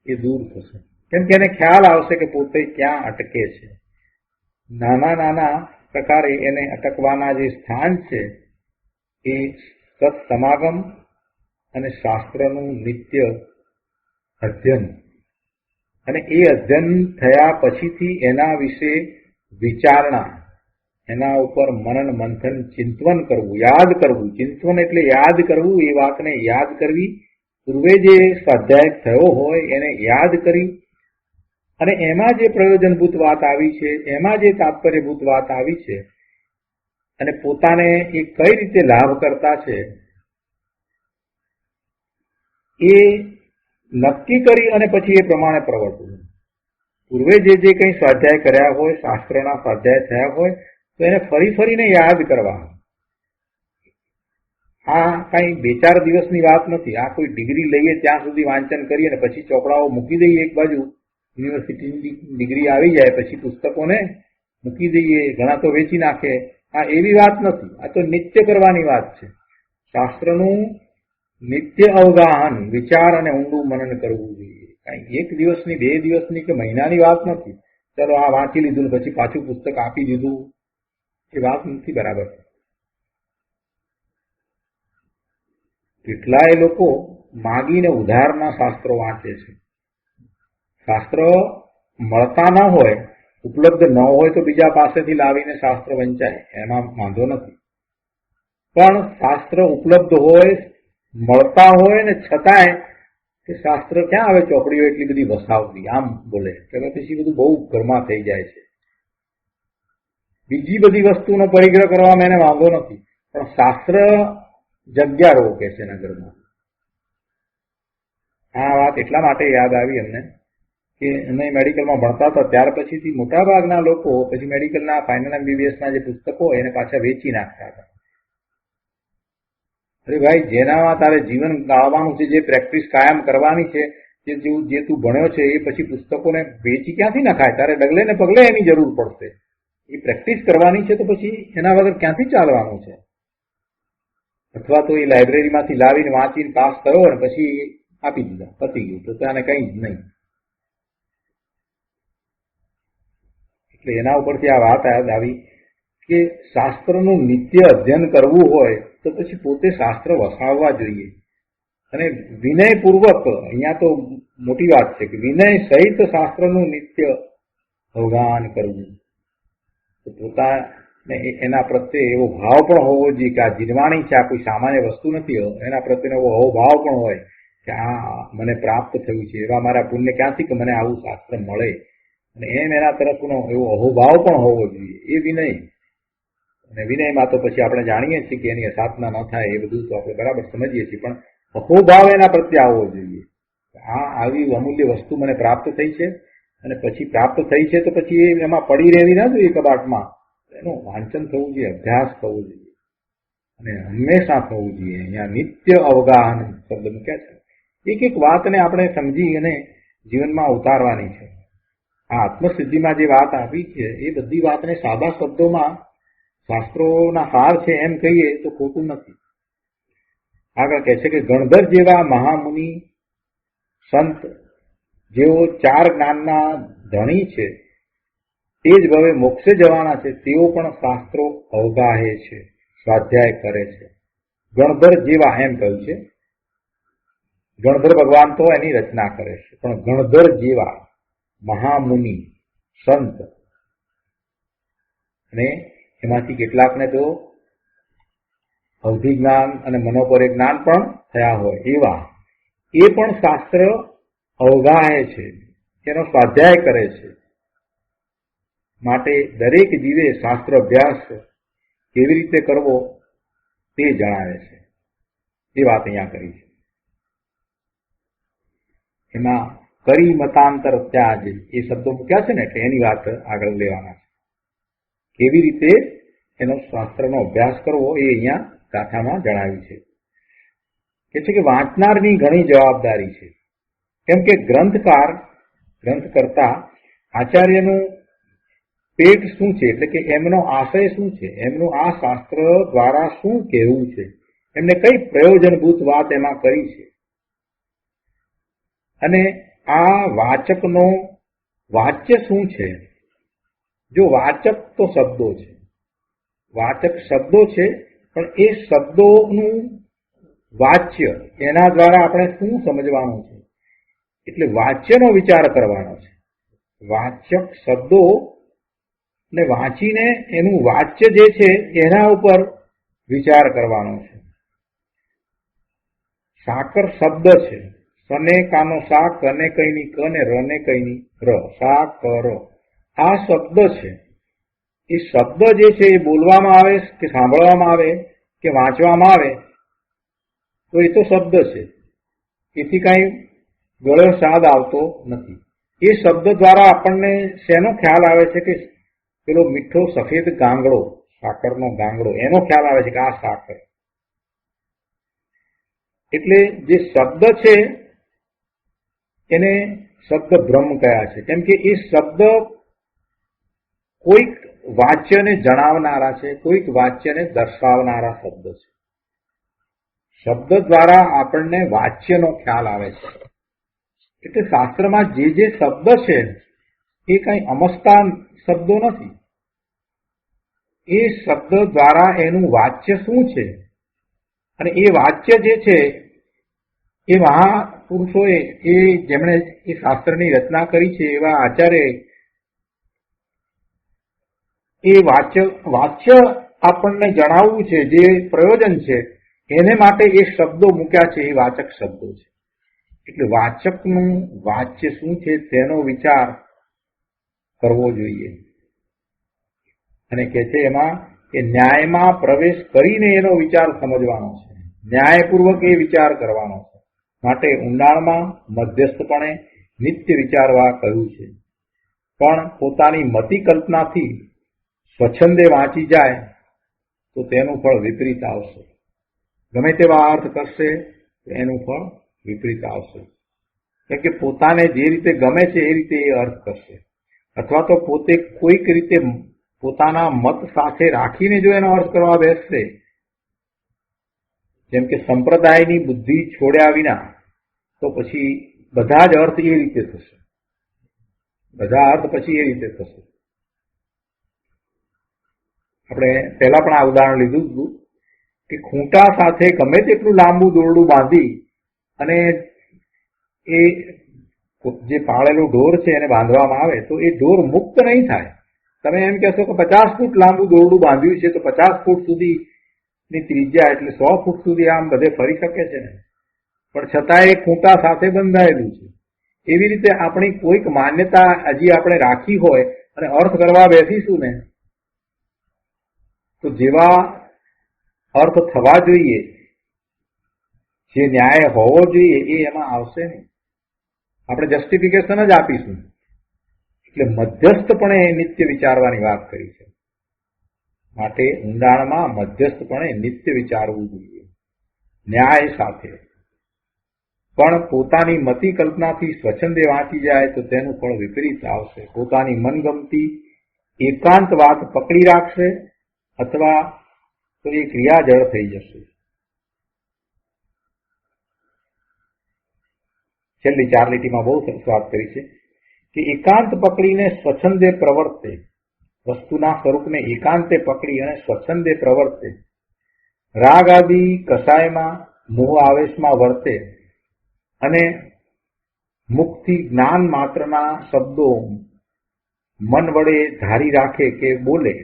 એ દૂર થશે. કેમ કે એને ખ્યાલ આવશે કે પોતે ક્યાં અટકે છે. નાના નાના પ્રકારે એને અટકવાના જે સ્થાન છે એ સત્સમાગમ અને શાસ્ત્રનું નિત્ય અધ્યયન, અને એ અધ્યયન થયા પછીથી એના વિશે વિચારણા, એના ઉપર મનન મંથન ચિંતવન કરવું, યાદ કરવું. ચિંતવન એટલે યાદ કરવું, એ વાતને યાદ કરવી. પૂર્વે જે સ્વાધ્યાય થયો હોય એને યાદ કરી અને એમાં જે પ્રયોજનભૂત વાત આવી છે, એમાં જે તાત્પર્યભૂત વાત આવી છે અને પોતાને એ કઈ રીતે લાભ કરતા છે એ નક્કી કરી અને પછી એ પ્રમાણે પ્રવર્તવું. પૂર્વે જે કંઈ સ્વાધ્યાય કર્યા હોય, શાસ્ત્રના સ્વાધ્યાય થયા હોય તો એને ફરી ફરીને યાદ કરવા. આ કઈ 2-4 દિવસની વાત નથી. આ કોઈ ડિગ્રી લઈએ ત્યાં સુધી વાંચન કરીએ અને પછી ચોપડાઓ મૂકી દઈએ એક બાજુ, યુનિવર્સિટીની ડિગ્રી આવી જાય પછી પુસ્તકોને મૂકી દઈએ, ઘણા તો વેચી નાખે. આ એવી વાત નથી. આ તો નિત્ય કરવાની વાત છે. શાસ્ત્રનું નિત્ય અવગાહન, વિચાર અને ઊંડું મનન કરવું જોઈએ. કઈ 1 દિવસની, 2 દિવસની કે મહિનાની વાત નથી. ચલો આ વાંચી લીધું ને પછી પાછું પુસ્તક આપી દીધું, એ વાત નથી બરાબર. કેટલાય લોકો માગીને ઉધારના શાસ્ત્રો વાંચે છે. શાસ્ત્ર મળતા ન હોય, ઉપલબ્ધ ન હોય તો બીજા પાસેથી લાવીને શાસ્ત્ર વંચાય, એમાં વાંધો નથી. પણ શાસ્ત્ર ઉપલબ્ધ હોય, મળતા હોય ને છતાંય કે શાસ્ત્ર ક્યાં આવે ચોપડીઓ એટલી બધી વસાવતી, આમ બોલે એટલે પછી બધું બહુ ઘરમાં થઈ જાય છે. બીજી બધી વસ્તુનો પરિગ્રહ કરવામાં એને વાંધો નથી, પણ શાસ્ત્ર જગ્યા રોકે છે નગરમાં. આ વાત એટલા માટે યાદ આવી અમને કે અમે મેડિકલમાં ભણતા હતા ત્યાર પછીથી મોટાભાગના લોકો પછી મેડિકલના ફાઇનલ MBBSના જે પુસ્તકો એને પાછા વેચી નાખતા હતા. અરે ભાઈ, જેનામાં તારે જીવન ગાળવાનું છે, જે પ્રેક્ટિસ કાયમ કરવાની છે, જે તું ભણ્યો છે એ પછી પુસ્તકોને વેચી ક્યાંથી નખાય? તારે ડગલે ને પગલે એની જરૂર પડશે. એ પ્રેક્ટિસ કરવાની છે તો પછી એના વગર ક્યાંથી ચાલવાનું છે? અથવા તો એ લાઇબ્રેરીમાંથી લાવીને વાંચીને પાસ કર્યો ને પછી આપી દીધા, પતી ગયું, તો ત્યાં કંઈ જ નહીં. એટલે એના ઉપરથી આ વાત યાદ આવી કે શાસ્ત્રનું નિત્ય અધ્યયન કરવું હોય તો પછી પોતે શાસ્ત્ર વસાવવા જોઈએ અને વિનયપૂર્વક, અહીંયા તો મોટી વાત છે કે વિનય સહિત શાસ્ત્રનું નિત્ય અવગાહન કરવું. તો પોતાને એના પ્રત્યે એવો ભાવ પણ હોવો જોઈએ કે આ જીનવાણી છે, આ કોઈ સામાન્ય વસ્તુ નથી. એના પ્રત્યેનો એવો અહોભાવ પણ હોય કે આ મને પ્રાપ્ત થયું છે, એવા મારા પુણ્ય ક્યાંથી કે મને આવું શાસ્ત્ર મળે, અને એના તરફનો એવો અહોભાવ પણ હોવો જોઈએ. એ વિનય. અને વિનયમાં તો પછી આપણે જાણીએ છીએ કે એની અસાધના ન થાય, એ બધું તો આપણે બરાબર સમજીએ છીએ, પણ અહોભાવ એના પ્રત્યે આવવો જોઈએ. આ આવી અમૂલ્ય વસ્તુ મને પ્રાપ્ત થઈ છે અને પછી પ્રાપ્ત થઈ છે તો પછી એમાં પડી રહેવી ના જોઈએ કબાટમાં. એનું વાંચન થવું જોઈએ, અભ્યાસ થવો જોઈએ. અને હંમેશા થવું જોઈએ. અહીંયા નિત્ય અવગાહન શબ્દ મૂક્યા છે. એક એક વાતને આપણે સમજી અને જીવનમાં ઉતારવાની છે. આ આત્મસિદ્ધિમાં જે વાત આપી છે એ બધી વાતને સાદા શબ્દોમાં શાસ્ત્રોના સાર છે એમ કહીએ તો ખોટું નથી. આગળ કહે છે કે ગણધર જેવા મહામુનિ સંત જેઓ 4 જ્ઞાનના ધણી છે તે જ હવે મોક્ષે જવાના છે, તેઓ પણ શાસ્ત્રો અવગાહે છે, સ્વાધ્યાય કરે છે. ગણધર જેવા એમ કહ્યું છે. ગણધર ભગવાન તો એની રચના કરે છે, પણ ગણધર જેવા મહામુનિ સંત, અને એમાંથી કેટલાકને તો અવધિ જ્ઞાન અને મનોપરી જ્ઞાન પણ થયા હોય એવા એ પણ શાસ્ત્ર અવગાહે છે, એનો સ્વાધ્યાય કરે છે. માટે દરેક જીવે શાસ્ત્ર અભ્યાસ કેવી રીતે કરવો તે જણાવે છે. એ વાત અહીંયા કરી છે. એમાં કરી મતાંતર ત્યાજ એ શબ્દો મૂક્યા છે ને એટલે એની વાત આગળ લેવાના છે. કેવી રીતે એનો શાસ્ત્રનો અભ્યાસ કરવો એ અહીંયા ગાથામાં જણાવ્યું છે. કે છે કે વાંચનારની ઘણી જવાબદારી છે. કેમ કે ગ્રંથકર્તા આચાર્યનું પેટ શું છે, એટલે કે એમનો આશય શું છે, એમનું આ શાસ્ત્ર દ્વારા શું કહેવું છે, એમને કઈ પ્રયોજનભૂત વાત એમાં કરી છે, અને આ વાચકનો વાચ્ય શું છે. જો વાચક તો શબ્દો છે, વાચક શબ્દો છે, પણ એ શબ્દોનું વાચ્ય એના દ્વારા આપણે શું સમજવાનું છે, એટલે વાચ્યનો વિચાર કરવાનો છે. વાચક શબ્દો ને વાંચીને એનું વાચ્ય જે છે એના ઉપર વિચાર કરવાનો છે. સાકર શબ્દ છે, સને કાનો સા, કને કઈની ક ને રને કઈની ર, સા કર આ શબ્દ છે. એ શબ્દ જે છે એ બોલવામાં આવે કે સાંભળવામાં આવે કે વાંચવામાં આવે તો એ તો શબ્દ છે, એથી કઈ ગળે સ્વાદ આવતો નથી. એ શબ્દ દ્વારા આપણને શેનો ખ્યાલ આવે છે કે પેલો મીઠો સફેદ ગાંગડો, સાકરનો ગાંગડો, એનો ખ્યાલ આવે છે કે આ સાકર. એટલે જે શબ્દ છે એને શબ્દ બ્રહ્મ કયા છે, કેમ કે એ શબ્દ કોઈક વાચ્યને જણાવનારા છે, કોઈક વાચ્યને દર્શાવનારા શબ્દ છે. શબ્દ દ્વારા આપણને વાચ્યનો ખ્યાલ આવે છે. એટલે શાસ્ત્રમાં જે જે શબ્દ છે એ કઈ અમસ્તા શબ્દો નથી. એ શબ્દ દ્વારા એનું વાચ્ય શું છે, અને એ વાચ્ય જે છે એ મહાપુરુષોએ એ જેમણે એ શાસ્ત્રની રચના કરી છે એવા આચાર્ય એ વાચ્ય આપણને જણાવવું છે, જે પ્રયોજન છે એને માટે એ શબ્દો મૂક્યા છે, એ વાચક શબ્દો છે. એટલે વાચકનું વાચ્ય શું છે તેનો વિચાર કરવો જોઈએ. અને કે છે એમાં કે ન્યાયમાં પ્રવેશ કરીને એનો વિચાર સમજવાનો છે, ન્યાયપૂર્વક એ વિચાર કરવાનો છે. માટે ઊંડાણમાં મધ્યસ્થપણે નિત્ય વિચારવા કહ્યું છે. પણ પોતાની મતિ કલ્પનાથી સ્વચ્છંદે વાંચી જાય તો તેનું ફળ વિપરીત આવશે. ગમે તેવા અર્થ કરશે તો એનું ફળ વિપરીત આવશે. કેમ કે પોતાને જે રીતે ગમે છે એ રીતે એ અર્થ કરશે, અથવા તો પોતે કોઈક રીતે પોતાના મત સાથે રાખીને જો એનો અર્થ કરવા બેસશે, જેમ કે સંપ્રદાયની બુદ્ધિ છોડ્યા વિના, તો પછી બધા જ અર્થ એ રીતે થશે, બધા અર્થ પછી એ રીતે થશે. આપણે પહેલા પણ આ ઉદાહરણ લીધું હતું કે ખૂંટા સાથે ગમે તેટલું લાંબુ દોરડું બાંધી અને એ જે પાળેલું ઢોર છે એને બાંધવામાં આવે તો એ ઢોર મુક્ત નહીં થાય. તમે એમ કહેશો કે 50 ફૂટ લાંબુ દોરડું બાંધ્યું છે તો 50 ફૂટ સુધીની ત્રિજ્યા એટલે 100 ફૂટ સુધી આમ બધે ફરી શકે છે ને, પણ છતાં એ ખૂંટા સાથે બંધાયેલું છે. એવી રીતે આપણી કોઈક માન્યતા હજી આપણે રાખી હોય અને અર્થ કરવા બેસીશું ને તો જેવા અર્થ થવા જોઈએ, જે ન્યાય હોવો જોઈએ એ એમાં આવશે નહીં. આપણે જસ્ટિફિકેશન જ આપીશું. એટલે મધ્યસ્થપણે નિત્ય વિચારવાની વાત કરી છે. માટે ઊંડાણમાં મધ્યસ્થપણે નિત્ય વિચારવું જોઈએ, ન્યાય સાથે. પણ પોતાની મતિ કલ્પનાથી સ્વચ્છંદે વાંચી જાય તો તેનું ફળ વિપરીત આવશે. પોતાની મનગમતી એકાંત વાત પકડી રાખશે અથવા તો એ ક્રિયા જળ થઈ જશે. છેલ્લી 4 લીટીમાં બહુ સરસ વાત કરી છે કે એકાંત પકડીને સ્વચ્છંદે પ્રવર્તે, વસ્તુના સ્વરૂપને એકાંતે પકડી અને સ્વચ્છંદે પ્રવર્તે, રાગ આદિ કસાયમાં મોહ આવેશમાં વર્તે અને મુખથી જ્ઞાન માત્રના શબ્દો મન વડે ધારી રાખે કે બોલે,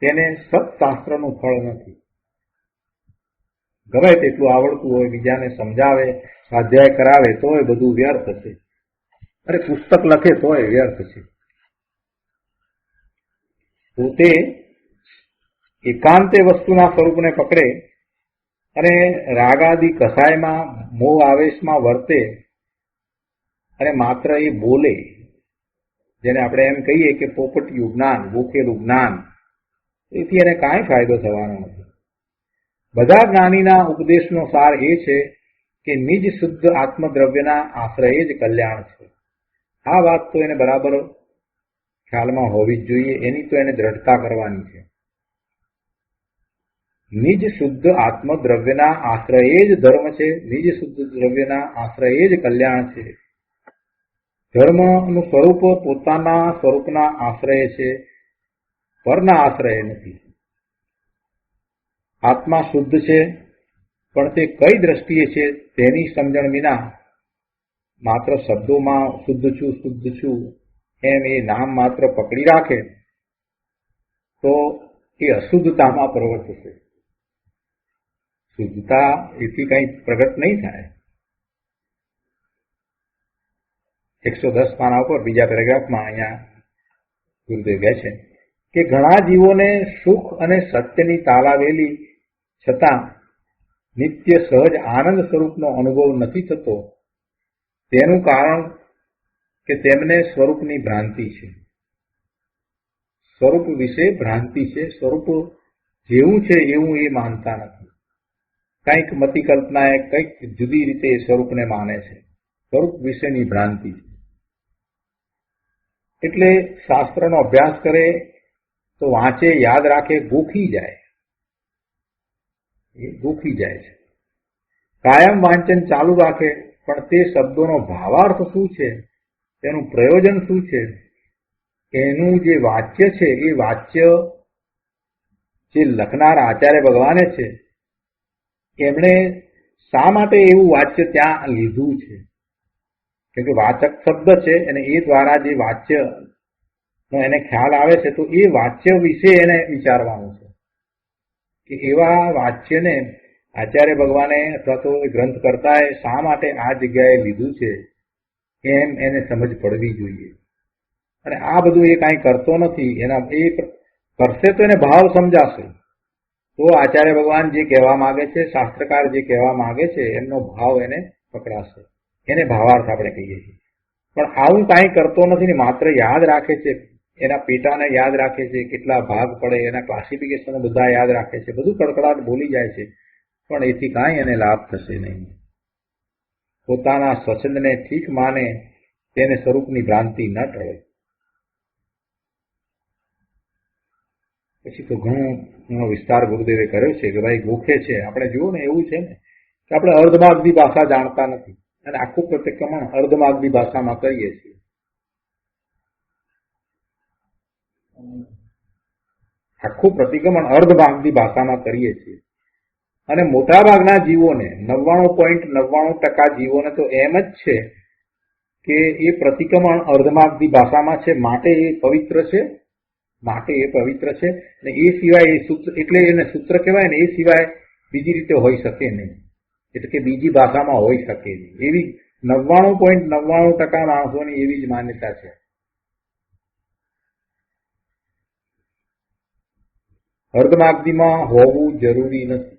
તેને સત્શાસ્ત્રનું ફળ નથી. ગમે તેટલું આવડતું હોય, બીજાને સમજાવે, સ્વાધ્યાય કરાવે તોય બધું વ્યર્થ છે. અરે પુસ્તક લખે તોય વ્યર્થ છે. પોતે એકાંતે વસ્તુના સ્વરૂપને પકડે અને રાગાદી કસાયમાં મોહ આવેશમાં વર્તે અને માત્ર એ બોલે, જેને આપણે એમ કહીએ કે પોપટિયું જ્ઞાન, ગોખેલું જ્ઞાન, એથી એને કાંઈ ફાયદો થવાનો નથી. બધા જ્ઞાનીના ઉપદેશનો સાર એ છે કે નિજ શુદ્ધ આત્મદ્રવ્યના આશ્રયે જ કલ્યાણ છે. આ વાત તો એને બરાબર ખ્યાલમાં હોવી જ જોઈએ, એની તો એને દ્રઢતા કરવાની છે. નિજ શુદ્ધ આત્મદ્રવ્યના આશ્રયે જ ધર્મ છે, નિજ શુદ્ધ દ્રવ્યના આશ્રયે જ કલ્યાણ છે. ધર્મનું સ્વરૂપ પોતાના સ્વરૂપના આશ્રય છે, પરના આશ્રય નથી. આત્મા શુદ્ધ છે, પણ તે કઈ દ્રષ્ટિએ છે તેની સમજણ વિના માત્ર શબ્દોમાં શુદ્ધ છું એમ એ નામ માત્ર પકડી રાખે તો એ અશુદ્ધતામાં પ્રવર્તશે. શુદ્ધતા એથી કંઈ પ્રગટ નહીં થાય. 110 પાના ઉપર બીજા પેરેગ્રાફમાં અહીંયા ગુરુદેવ કહે છે કે ઘણા જીવોને સુખ અને સત્યની તાલાવેલી છતાં નિત્ય સહજ આનંદ સ્વરૂપનો અનુભવ નથી થતો. તેનું કારણ કે તેમને સ્વરૂપની ભ્રાંતિ છે. સ્વરૂપ વિશે ભ્રાંતિ છે. સ્વરૂપ જેવું છે એવું એ માનતા નથી. કંઈક મતિ કલ્પનાએ કંઈક જુદી રીતે સ્વરૂપને માને છે. સ્વરૂપ વિશેની ભ્રાંતિ છે. એટલે શાસ્ત્રનો અભ્યાસ કરે તો વાંચે, યાદ રાખે, ગોખી જાય. એ ગોખી જાય છે. કાયમ વાંચન ચાલુ રાખે, પણ તે શબ્દોનો ભાવાર્થ શું છે, તેનું પ્રયોજન શું છે, એનું જે વાચ્ય છે એ વાચ્ય જે લખનાર આચાર્ય ભગવાને છે એમણે શા માટે એવું વાચ્ય ત્યાં લીધું છે. કેમ કે વાચક શબ્દ છે અને એ દ્વારા જે વાચ્યનો એને ખ્યાલ આવે છે, તો એ વાચ્ય વિશે એને વિચારવાનું છે કે એવા વાચ્યને આચાર્ય ભગવાને અથવા તો ગ્રંથ કરતાએ શા માટે આ જગ્યાએ લીધું છે એમ એને સમજ પડવી જોઈએ. અને આ બધું એ કાંઈ કરતો નથી. એના એ કરશે તો એને ભાવ સમજાશે, તો આચાર્ય ભગવાન જે કહેવા માંગે છે, શાસ્ત્રકાર જે કહેવા માંગે છે એમનો ભાવ એને પકડાશે. એને ભાવાર્થ આપણે કહીએ છીએ. પણ આવું કાંઈ કરતો નથી ને માત્ર યાદ રાખે છે, એના પેટાને યાદ રાખે છે, કેટલા ભાગ પડે એના ક્લાસિફિકેશનો બધા યાદ રાખે છે, બધું કડકડાટ બોલી જાય છે, પણ એથી કાંઈ એને લાભ થશે નહીં. પોતાના સ્વચ્છંદને ઠીક માને તેને સ્વરૂપની ભ્રાંતિ ન ટળે. પછી તો ઘણો વિસ્તાર ગુરુદેવે કર્યો છે કે ભાઈ ગોખે છે. આપણે જુઓ ને એવું છે ને કે આપણે અર્ધમાર્ગની ભાષા જાણતા નથી અને આખું પ્રતિક્રમણ અર્ધમાર્ગની ભાષામાં કરીએ છીએ. આખું પ્રતિક્રમણ અર્ધમાર્ગની ભાષામાં કરીએ છીએ અને મોટાભાગના જીવોને 99.99% જીવોને તો એમ જ છે કે એ પ્રતિક્રમણ અર્ધમાર્ગની ભાષામાં છે, માટે એ પવિત્ર છે, માટે એ પવિત્ર છે અને એ સિવાય એ સૂત્ર, એટલે એને સૂત્ર કહેવાય ને, એ સિવાય બીજી રીતે હોઈ શકે નહીં, એટલે કે બીજી ભાષામાં હોઈ શકે નહીં. એવી 99.99% માણસોની એવી જ માન્યતા છે. અર્ધમાર્ગીમાં હોવું જરૂરી નથી.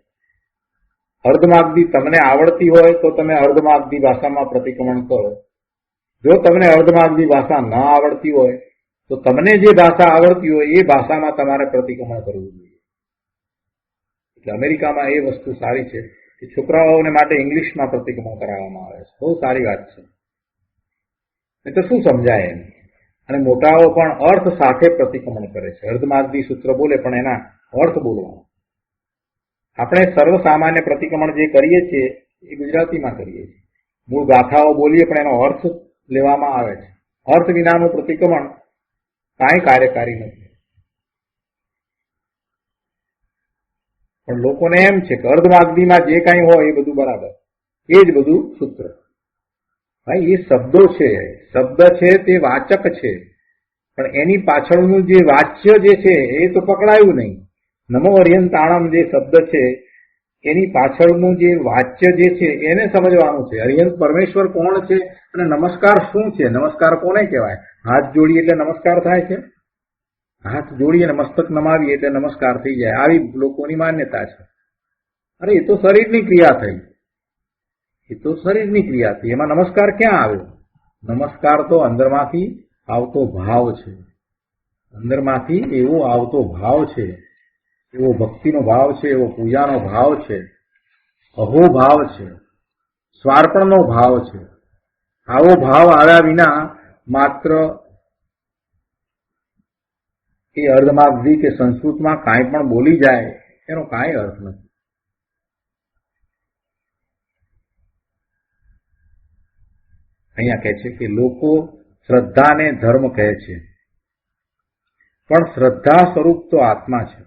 અર્ધમાર્ગી તમને આવડતી હોય તો તમે અર્ધમાર્ગી ભાષામાં પ્રતિક્રમણ કરો. જો તમને અર્ધમાર્ગી ભાષા ન આવડતી હોય તો તમને જે ભાષા આવડતી હોય એ ભાષામાં તમારે પ્રતિક્રમણ કરવું જોઈએ. એટલે અમેરિકામાં એ વસ્તુ સારી છે કે છોકરાઓને માટે ઇંગ્લિશમાં પ્રતિક્રમણ કરાવવામાં આવે છે. બહુ સારી વાત છે. એ તો શું સમજાય એમ. અને મોટાઓ પણ અર્થ સાથે પ્રતિક્રમણ કરે છે. અર્ધમાર્ગી સૂત્ર બોલે પણ એના અર્થ બોલવાનો. આપણે સર્વસામાન્ય પ્રતિક્રમણ જે કરીએ છીએ એ ગુજરાતીમાં કરીએ છીએ. મૂળ ગાથાઓ બોલીએ પણ એનો અર્થ લેવામાં આવે છે. અર્થ વિનાનું પ્રતિક્રમણ કાંઈ કાર્યકારી નથી. પણ લોકોને એમ છે કે અર્ધમાર્ગીમાં જે કાંઈ હોય એ બધું બરાબર, એ જ બધું સૂત્ર. ભાઈ એ શબ્દો છે, શબ્દ છે તે વાચક છે, પણ એની પાછળનું જે વાચ્ય જે છે એ તો પકડાયું નહીં. નમો અર્યંતાણમ જે શબ્દ છે એની પાછળનું જે વાચ્ય જે છે એને સમજવાનું છે. અર્યંત પરમેશ્વર કોણ છે અને નમસ્કાર શું છે? નમસ્કાર કોને કહેવાય? હાથ જોડીએ એટલે નમસ્કાર થાય છે? હાથ જોડીએ અને મસ્તક નમાવીએ એટલે નમસ્કાર થઈ જાય, આવી લોકોની માન્યતા છે. અરે એ તો શરીરની ક્રિયા થઈ, એ તો શરીરની ક્રિયા થઈ, એમાં નમસ્કાર ક્યાં આવ્યો? નમસ્કાર તો અંદરમાંથી આવતો ભાવ છે. અંદરમાંથી એવો આવતો ભાવ છે, એવો ભક્તિનો ભાવ છે, એવો પૂજાનો ભાવ છે, અહો ભાવ છે, સ્વાર્પણનો ભાવ છે. આવો ભાવ આવ્યા વિના માત્ર એ અર્ધમાગધી કે સંસ્કૃતમાં કાંઈ પણ બોલી જાય એનો કાંઈ અર્થ નથી. અહીંયા કહે છે કે લોકો શ્રદ્ધાને ધર્મ કહે છે, પણ શ્રદ્ધા સ્વરૂપ તો આત્મા છે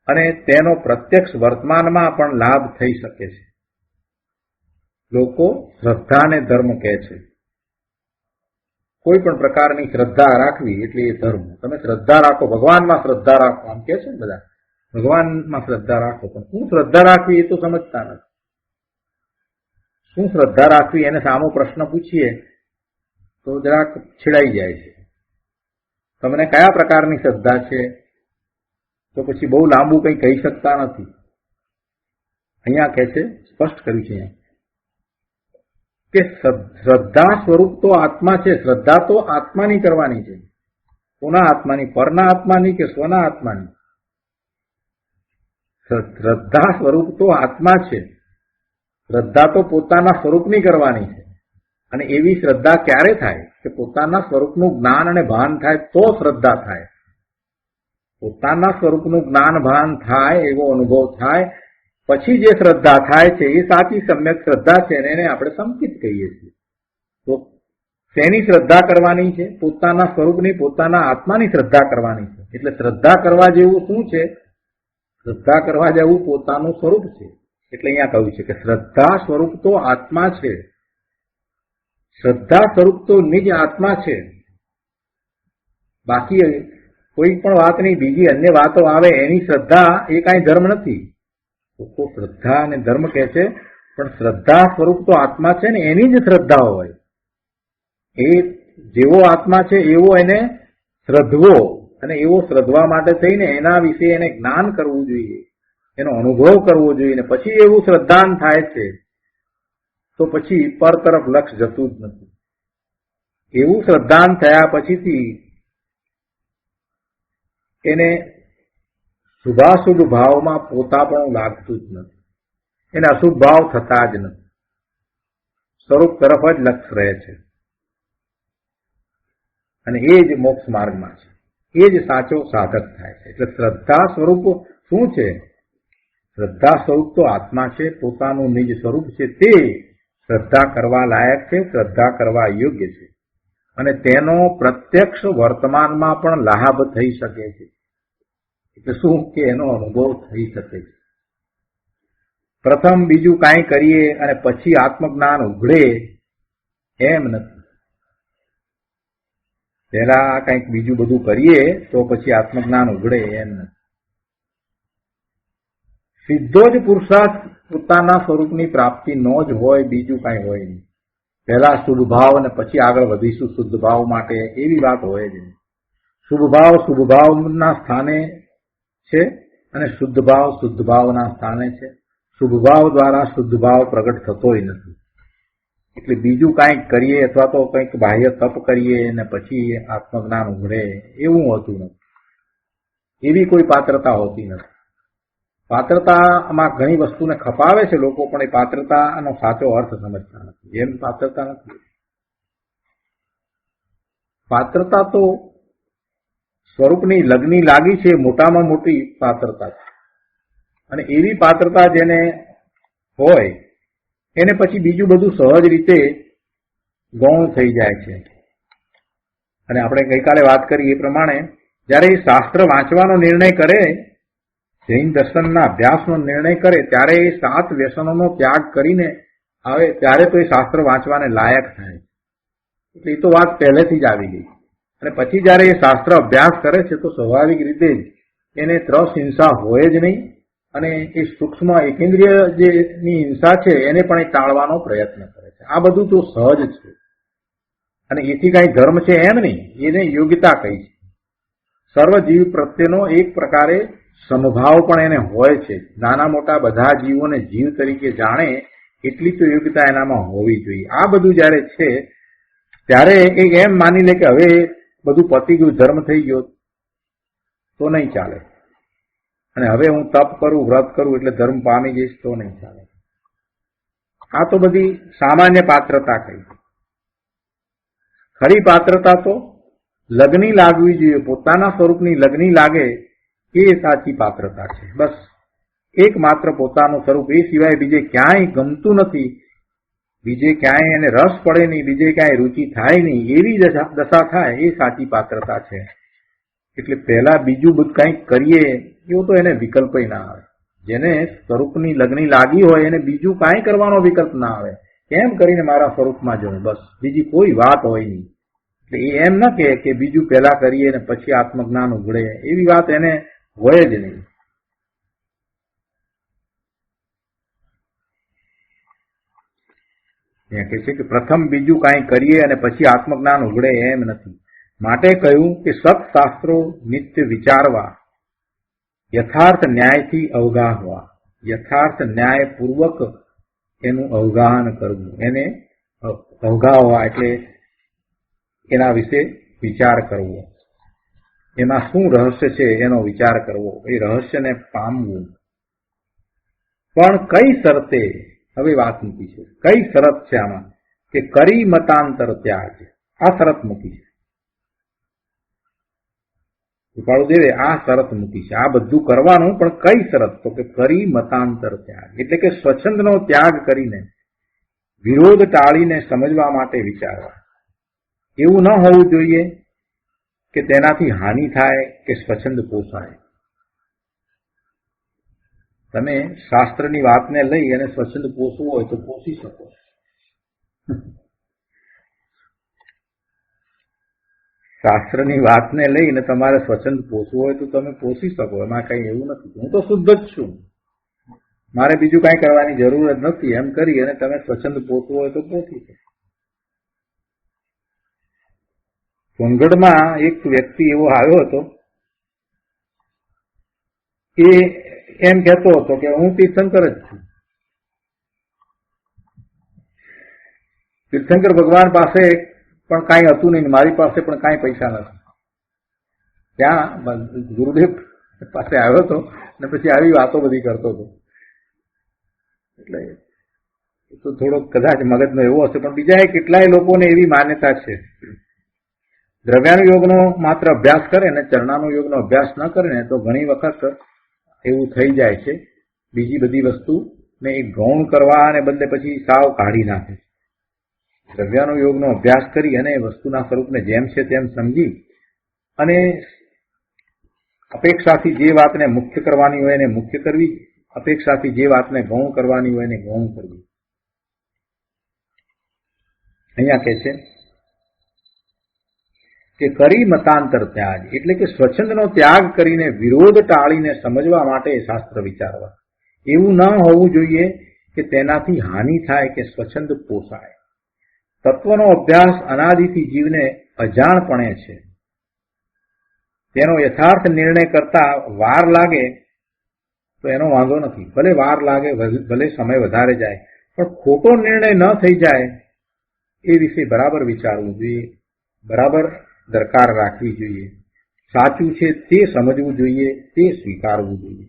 અને તેનો પ્રત્યક્ષ વર્તમાનમાં પણ લાભ થઈ શકે છે. લોકો શ્રદ્ધાને ધર્મ કહે છે. કોઈ પણ પ્રકારની શ્રદ્ધા રાખવી એટલે એ ધર્મ. તમે શ્રદ્ધા રાખો, ભગવાનમાં શ્રદ્ધા રાખો આમ કહે છે ને બધા, ભગવાનમાં શ્રદ્ધા રાખો, પણ શું શ્રદ્ધા રાખવી એ તો સમજતા નથી. શું શ્રદ્ધા રાખવી એને સામો પ્રશ્ન પૂછીએ તો જરાક છેડાઈ જાય છે. તમને કયા પ્રકારની શ્રદ્ધા છે તો પછી બહુ લાંબુ કંઈ કહી શકતા નથી. અહીંયા કહે છે, સ્પષ્ટ કર્યું છે અહીંયા કે શ્રદ્ધા સ્વરૂપ તો આત્મા છે. શ્રદ્ધા તો આત્માની કરવાની છે. કોના આત્માની? પરના આત્માની કે સ્વના આત્માની? શ્રદ્ધા સ્વરૂપ તો આત્મા છે. શ્રદ્ધા તો પોતાના સ્વરૂપની કરવાની છે. અને એવી શ્રદ્ધા ક્યારે થાય કે પોતાના સ્વરૂપનું જ્ઞાન અને ભાન થાય તો શ્રદ્ધા થાય. પોતાના સ્વરૂપનું જ્ઞાન ભાન થાય, એવો અનુભવ થાય, પછી જે શ્રદ્ધા થાય છે એ સાચી સમ્યક શ્રદ્ધા છે, એને આપણે સંકિત કહીએ છીએ. તો શેની શ્રદ્ધા કરવાની છે? પોતાના સ્વરૂપની, પોતાના આત્માની શ્રદ્ધા કરવાની છે. એટલે શ્રદ્ધા કરવા જેવું શું છે? શ્રદ્ધા કરવા જેવું પોતાનું સ્વરૂપ છે. એટલે અહીંયા કહ્યું છે કે શ્રદ્ધા સ્વરૂપ તો આત્મા છે. શ્રદ્ધા સ્વરૂપ તો નિજ આત્મા છે. બાકી કોઈ પણ વાતની બીજી અન્ય વાતો આવે એની શ્રદ્ધા એ કાંઈ ધર્મ નથી. લોકો શ્રદ્ધા અને ધર્મ કહે છે, પણ શ્રદ્ધા સ્વરૂપ તો આત્મા છે ને એની જ શ્રદ્ધા હોય. એ જેવો આત્મા છે એવો એને શ્રદ્ધવો, અને એવો શ્રદ્ધવા માટે થઈને એના વિશે એને જ્ઞાન કરવું જોઈએ, એનો અનુભવ કરવો જોઈએ, ને પછી એવું શ્રદ્ધાન થાય છે તો પછી પર તરફ લક્ષ જતું જ નથી. એવું શ્રદ્ધાન થયા પછીથી એને શુભાશુભ ભાવમાં પોતાપણું લાગતું જ નથી. એને અશુભ ભાવ થતા જ નથી. સ્વરૂપ તરફ જ લક્ષ રહે છે. અને એ જ મોક્ષ માર્ગમાં છે. એ જ સાચો સાધક થાય છે. એટલે શ્રદ્ધા સ્વરૂપ શું છે? શ્રદ્ધા સ્વરૂપ તો આત્મા છે, પોતાનું નિજ સ્વરૂપ છે. તે શ્રદ્ધા કરવા લાયક છે, શ્રદ્ધા કરવા યોગ્ય છે, અને તેનો પ્રત્યક્ષ વર્તમાનમાં પણ લાભ થઈ શકે છે. એટલે શું કે એનો અનુભવ થઈ શકે છે. પ્રથમ બીજું કાંઈ કરીએ અને પછી આત્મજ્ઞાન ઉઘડે એમ નથી. પહેલા કંઈક બીજું બધું કરીએ તો પછી આત્મજ્ઞાન ઉઘડે એમ નથી. સીધો જ પુરુષાર્થ પોતાના સ્વરૂપની પ્રાપ્તિનો જ હોય, બીજું કાંઈ હોય નહીં. પહેલા શુભ ભાવ અને પછી આગળ વધીશું શુદ્ધ ભાવ માટે, એવી વાત હોય જ નહીં. શુભ ભાવના સ્થાને છે અને શુદ્ધ ભાવના સ્થાને છે. શુભ ભાવ દ્વારા શુદ્ધ ભાવ પ્રગટ થતોય નથી. એટલે બીજું કાંઈક કરીએ અથવા તો કંઈક બાહ્ય તપ કરીએ અને પછી આત્મજ્ઞાન ઉઘડે એવું હોતું નથી. એવી કોઈ પાત્રતા હોતી નથી. પાત્રતામાં ઘણી વસ્તુને ખપાવે છે લોકો, પણ એ પાત્રતાનો સાચો અર્થ સમજતા નથી. એમ પાત્રતા નથી. પાત્રતા તો સ્વરૂપની લગ્ની લાગી છે, મોટામાં મોટી પાત્રતા છે. અને એવી પાત્રતા જેને હોય એને પછી બીજું બધું સહજ રીતે ગૌણ થઈ જાય છે. અને આપણે ગઈકાલે વાત કરી એ પ્રમાણે જ્યારે એ શાસ્ત્ર વાંચવાનો નિર્ણય કરે, જૈન દર્શનના અભ્યાસનો નિર્ણય કરે, ત્યારે એ 7 વ્યસનોનો ત્યાગ કરીને આવે ત્યારે તો એ શાસ્ત્ર વાંચવાને લાયક થાય. એટલે એ તો વાત પહેલેથી જ આવી ગઈ. અને પછી જ્યારે એ શાસ્ત્ર અભ્યાસ કરે છે તો સ્વાભાવિક રીતે જ એને ત્રસ હિંસા હોય જ નહીં, અને એ સૂક્ષ્મ એકેન્દ્રિય જેની હિંસા છે એને પણ એ ટાળવાનો પ્રયત્ન કરે છે. આ બધું તો સહજ છે, અને એથી કાંઈ ધર્મ છે એમ નહીં, એને યોગ્યતા કહી છે. સર્વ જીવ પ્રત્યેનો એક પ્રકારે સમભાવ પણ એને હોય છે. નાના મોટા બધા જીવોને જીવ તરીકે જાણે એટલી તો યોગ્યતા એનામાં હોવી જોઈએ. આ બધું જ્યારે છે ત્યારે એ એમ માની લે કે હવે બધું પતી ગયું, ધર્મ થઈ ગયો, તો નહીં ચાલે. અને હવે હું તપ કરું, વ્રત કરું એટલે ધર્મ પામી જઈશ, તો નહીં ચાલે. આ તો બધી સામાન્ય પાત્રતા કહી. ખરી પાત્રતા તો લગ્ની લાગવી જોઈએ, પોતાના સ્વરૂપની લગ્ની લાગે એ સાચી પાત્રતા છે. બસ એકમાત્ર પોતાનું સ્વરૂપ, એ સિવાય બીજે ક્યાંય ગમતું નથી, બીજે ક્યાંય એને રસ પડે નહીં, બીજે ક્યાંય રુચિ થાય નહીં, એવી દશા થાય એ સાચી પાત્રતા છે. એટલે પહેલા બીજું બધું કંઈક કરીએ એવું તો એને વિકલ્પ ના આવે. જેને સ્વરૂપની લગ્ની લાગી હોય એને બીજું કાંઈ કરવાનો વિકલ્પ ના આવે. કેમ કરીને મારા સ્વરૂપમાં જવું, બસ બીજી કોઈ વાત હોય નહીં. એટલે એ એમ ન કે બીજું પહેલા કરીએ ને પછી આત્મજ્ઞાન ઉઘડે, એવી વાત એને હોય જ નહીં. ત્યાં કહે છે કે પ્રથમ બીજું કાંઈ કરીએ અને પછી આત્મજ્ઞાન ઉઘડે એમ નથી. માટે કહ્યું કે સત્શાસ્ત્રો નિત્ય વિચારવા, યથાર્થ ન્યાયથી અવગાહવા. યથાર્થ ન્યાયપૂર્વક એનું અવગાહન કરવું, એને અવગાહવા એટલે એના વિશે વિચાર કરવો, એમાં શું રહસ્ય છે એનો વિચાર કરવો, એ રહસ્યને પામવું. પણ કઈ શરતે, હવે વાત મૂકી છે, કઈ શરત છે આમાં કે કરી મતાંતર ત્યાગ. આ શરત મૂકી છે કૃપાળુદેવે, આ શરત મૂકી છે. આ બધું કરવાનું, પણ કઈ શરત? તો કે કરી મતાંતર ત્યાગ, એટલે કે સ્વચ્છંદનો ત્યાગ કરીને, વિરોધ ટાળીને સમજવા માટે વિચારવા. એવું ન હોવું જોઈએ કે તેનાથી હાનિ થાય કે સ્વચ્છંદ પોસાય. તમે શાસ્ત્રની વાતને લઈ અને સ્વચ્છંદ પોષવું હોય તો પોષી શકો. શાસ્ત્રની વાતને લઈને તમારે સ્વચ્છંદ પોષવું હોય તો તમે પોષી શકો, એમાં કઈ એવું નથી. હું તો શુદ્ધ જ છું, મારે બીજું કાંઈ કરવાની જરૂર જ નથી, એમ કરી અને તમે સ્વચ્છંદ પોષવું હોય તો પોષી શકો. સોનગઢમાં એક વ્યક્તિ એવો આવ્યો હતો, એ એમ કહેતો હતો કે હું તીર્થંકર જ છું. તીર્થંકર ભગવાન પાસે પણ કાંઈ હતું નહીં, મારી પાસે પણ કાંઈ પૈસા નથી. ત્યાં ગુરુદેવ પાસે આવ્યો હતો અને પછી આવી વાતો બધી કરતો હતો. એટલે તો થોડો કદાચ મગજનો એવો હશે, પણ બીજા કેટલાય લોકોને એવી માન્યતા છે. દ્રવ્યાનુયોગનો માત્ર અભ્યાસ કરે ને ચરણાનુયોગનો અભ્યાસ ન કરે ને તો ઘણી વખત એવું થઈ જાય છે. બીજી બધી વસ્તુને એક ગૌણ કરવાને બદલે પછી સાવ કાઢી નાખે. દ્રવ્યાનુયોગનો અભ્યાસ કરી અને વસ્તુના સ્વરૂપને જેમ છે તેમ સમજી અને અપેક્ષાથી જે વાતને મુખ્ય કરવાની હોય એને મુખ્ય કરવી, અપેક્ષાથી જે વાતને ગૌણ કરવાની હોય એને ગૌણ કરવી. અહીંયા કહે છે કે કરી મતાંતર ત્યાગ, એટલે કે સ્વચ્છંદનો ત્યાગ કરીને વિરોધ ટાળીને સમજવા માટે શાસ્ત્ર વિચારવા. એવું ન હોવું જોઈએ કે તેનાથી હાનિ થાય કે સ્વચ્છંદ પોસાય. તત્વનો અભ્યાસ અનાદિથી જીવને અજાણપણે છે. તેનો યથાર્થ નિર્ણય કરતા વાર લાગે તો એનો વાંધો નથી, ભલે વાર લાગે, ભલે સમય વધારે જાય, પણ ખોટો નિર્ણય ન થઈ જાય એ વિશે બરાબર વિચારવું જોઈએ, બરાબર દરકાર રાખવી જોઈએ, સાચું છે તે સમજવું જોઈએ, તે સ્વીકારવું જોઈએ.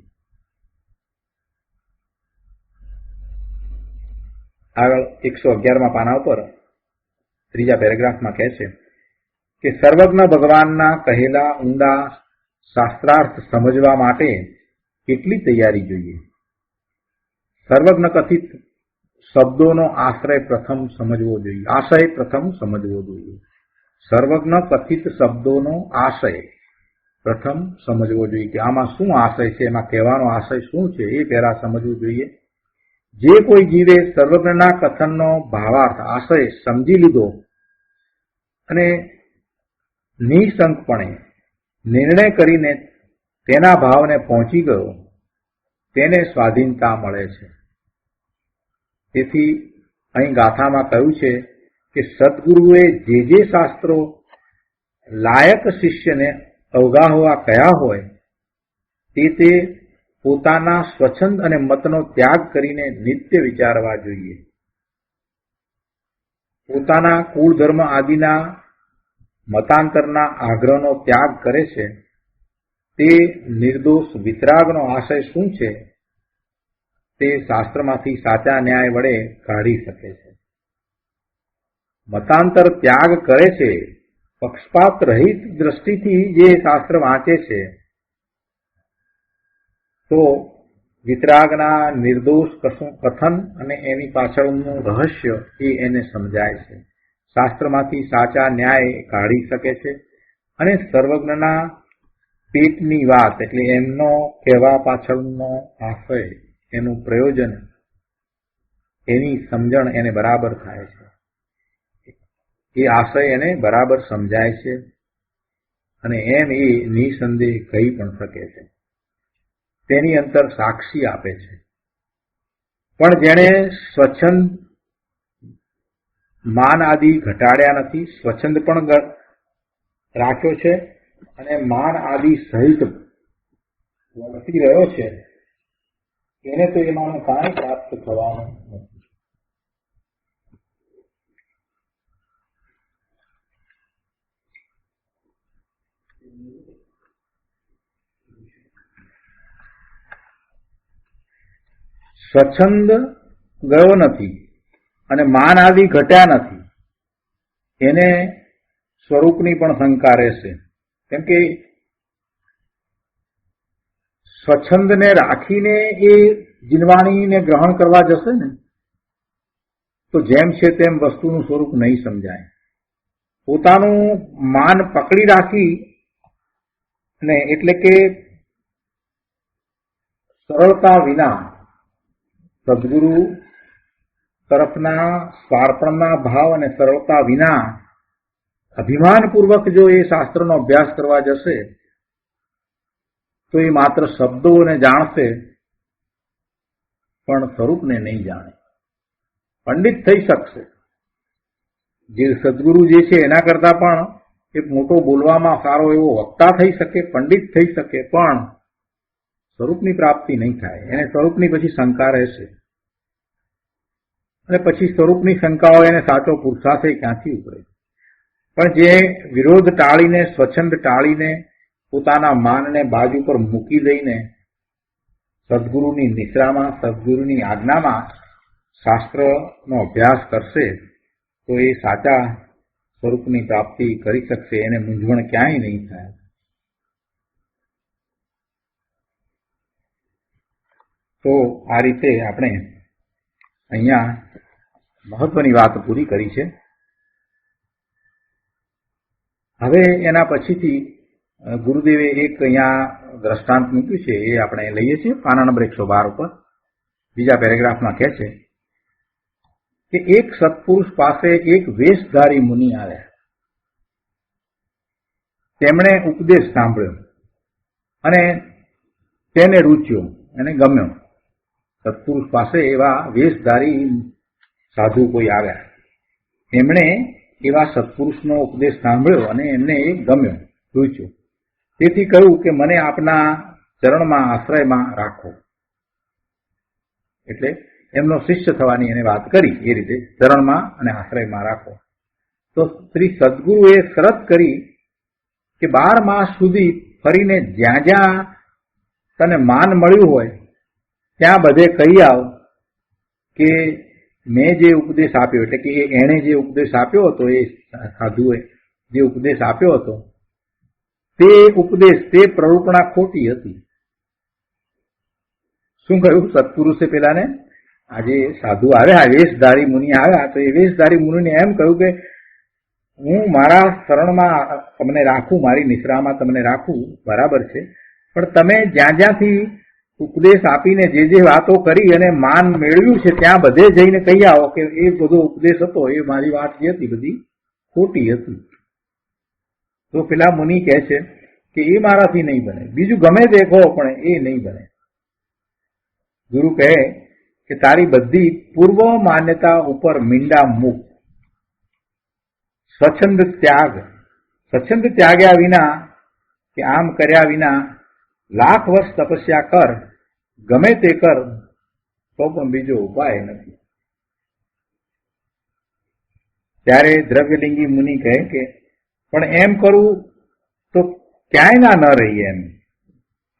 આગળ 111માં પાના ઉપર ત્રીજા પેરેગ્રાફમાં કહે છે કે સર્વજ્ઞ ભગવાનના કહેલા ઊંડા શાસ્ત્રાર્થ સમજવા માટે કેટલી તૈયારી જોઈએ. સર્વજ્ઞ કથિત શબ્દોનો આશ્રય પ્રથમ સમજવો જોઈએ, આશય પ્રથમ સમજવો જોઈએ. સર્વજ્ઞ કથિત શબ્દોનો આશય પ્રથમ સમજવો જોઈએ કે આમાં શું આશય છે, એમાં કહેવાનો આશય શું છે, એ પહેલા સમજવું જોઈએ. જે કોઈ જીવે સર્વજ્ઞના કથનનો ભાવાર્થ આશય સમજી લીધો અને નિઃશંકપણે નિર્ણય કરીને તેના ભાવને પહોંચી ગયો, તેને સ્વાધીનતા મળે છે. તેથી અહીં ગાથામાં કહ્યું છે કે સદગુરુએ જે શાસ્ત્રો લાયક શિષ્યને અવગાહવા કયા હોય તે પોતાના સ્વચ્છંદ અને મતનો ત્યાગ કરીને નિત્ય વિચારવા જોઈએ. પોતાના કુળ ધર્મ આદિના મતાંતરના આગ્રહનો ત્યાગ કરે છે તે નિર્દોષ વિતરાગનો આશય શું છે તે શાસ્ત્રમાંથી સાચા ન્યાય વડે કાઢી શકે છે. મતાંતર ત્યાગ કરે છે, પક્ષપાત રહિત દ્રષ્ટિથી જે શાસ્ત્ર વાંચે છે તો વિતરાગના નિર્દોષ કથન અને એની પાછળનું રહસ્ય એને સમજાય છે. શાસ્ત્રમાંથી સાચા ન્યાય કાઢી શકે છે અને સર્વજ્ઞના પેટની વાત એટલે એમનો કહેવા પાછળનો આશય, એનું પ્રયોજન, એની સમજણ એને બરાબર થાય છે. એ આશય એને બરાબર સમજાય છે અને એમ એ નિસંદેહ કહી પણ શકે છે. તેની અંતર સાક્ષી આપે છે. પણ જેણે સ્વચ્છંદ માન આદિ ઘટાડ્યા નથી, સ્વચ્છંદ પણ રાખ્યો છે અને માન આદિ સહિત વર્તી રહ્યો છે, એને તો એમાં કાંઈ પ્રાપ્ત થવાનું નથી. સ્વચ્છંદ ગયો નથી અને માન આદિ ઘટ્યા નથી, એને સ્વરૂપની પણ શંકા રહેશે. કેમ કે સ્વચ્છંદને રાખીને એ જીનવાણીને ગ્રહણ કરવા જશે ને તો જેમ છે તેમ વસ્તુનું સ્વરૂપ નહીં સમજાય. પોતાનું માન પકડી રાખી ને એટલે કે સરળતા વિના સદગુરુ તરફના સ્વાર્પણના ભાવ અને સરળતા વિના અભિમાનપૂર્વક જો એ શાસ્ત્રનો અભ્યાસ કરવા જશે તો એ માત્ર શબ્દોને જાણશે પણ સ્વરૂપને નહીં જાણે. પંડિત થઈ શકશે, જે સદગુરુ જે છે એના કરતા પણ એક મોટો બોલવામાં સારો એવો વક્તા થઈ શકે, પંડિત થઈ શકે, પણ સ્વરૂપની પ્રાપ્તિ નહીં થાય. એને સ્વરૂપની પછી શંકા રહેશે અને પછી સ્વરૂપની શંકાઓ એને સાચો પુરુષાર્થ ક્યાંથી ઉપડે. પણ જે વિરોધ ટાળીને, સ્વચ્છંદ ટાળીને, પોતાના માનને બાજુ પર મૂકી દઈને સદગુરુની નિશ્રામાં, સદગુરુની આજ્ઞામાં શાસ્ત્રનો અભ્યાસ કરશે તો એ સાચા સ્વરૂપની પ્રાપ્તિ કરી શકશે. એને મૂંઝવણ ક્યાંય નહીં થાય. તો આ રીતે આપણે અહીંયા મહત્વની વાત પૂરી કરી છે. હવે એના પછીથી ગુરુદેવે એક અહીંયા દ્રષ્ટાંત મૂક્યું છે, એ આપણે લઈએ છીએ પાના નંબર 112 ઉપર. બીજા પેરેગ્રાફમાં કહે છે કે એક સત્પુરુષ પાસે એક વેશધારી મુનિ આવ્યા. તેમણે ઉપદેશ સાંભળ્યો અને તેને રૂચ્યો, એને ગમ્યો. સત્પુરુષ પાસે એવા વેશધારી સાધુ કોઈ આવ્યા, એમણે એવા સત્પુરુષનો ઉપદેશ સાંભળ્યો અને એમને એ ગમ્યો, રૂચ્યો. તેથી કહ્યું કે મને આપના ચરણમાં, આશ્રયમાં રાખો. એટલે એમનો શિષ્ય થવાની એને વાત કરી. એ રીતે ચરણમાં અને આશ્રયમાં રાખો. તો શ્રી સદગુરુએ શરત કરી કે 12 માસ સુધી ફરીને જ્યાં જ્યાં તને માન મળ્યું હોય ત્યાં બધે કહી આવ કે મેં જે ઉપદેશ આપ્યો, એટલે કે એણે જે ઉપદેશ આપ્યો હતો, એ સાધુએ જે ઉપદેશ આપ્યો હતો તે ઉપદેશ તે પ્રરૂપણા ખોટી હતી. શું કહ્યું સત્પુરુષે પેલાને? આજે સાધુ આવ્યા, વેશધારી મુનિ આવ્યા, તો એ વેશધારી મુનિને એમ કહ્યું કે હું મારા શરણમાં તમને રાખું, મારી નિશ્રામાં તમને રાખું, બરાબર છે, પણ તમે જ્યાં જ્યાંથી ઉપદેશ આપીને જે જે વાતો કરી અને માન મેળવ્યું છે ત્યાં બધે જઈને કહી આવો કે એ બધો ઉપદેશ હતો, એ મારી વાત જે હતી બધી ખોટી હતી. તો પેલા મુનિ કહે છે કે એ મારાથી નહીં બને, બીજું ગમે દેખો પણ એ નહીં બને. ગુરુ કહે કે તારી બધી પૂર્વ માન્યતા ઉપર મીંડા મૂક. સ્વચ્છંદ ત્યાગ, સ્વચ્છંદ ત્યાગ્યા વિના કે આમ કર્યા વિના લાખ વર્ષ તપસ્યા કર, ગમે તે કર, તો પણ બીજો ઉપાય નથી. ત્યારે દ્રવ્યલિંગી મુનિ કહે કે પણ એમ કરવું તો ક્યાંય ના ન રહીએ. એમ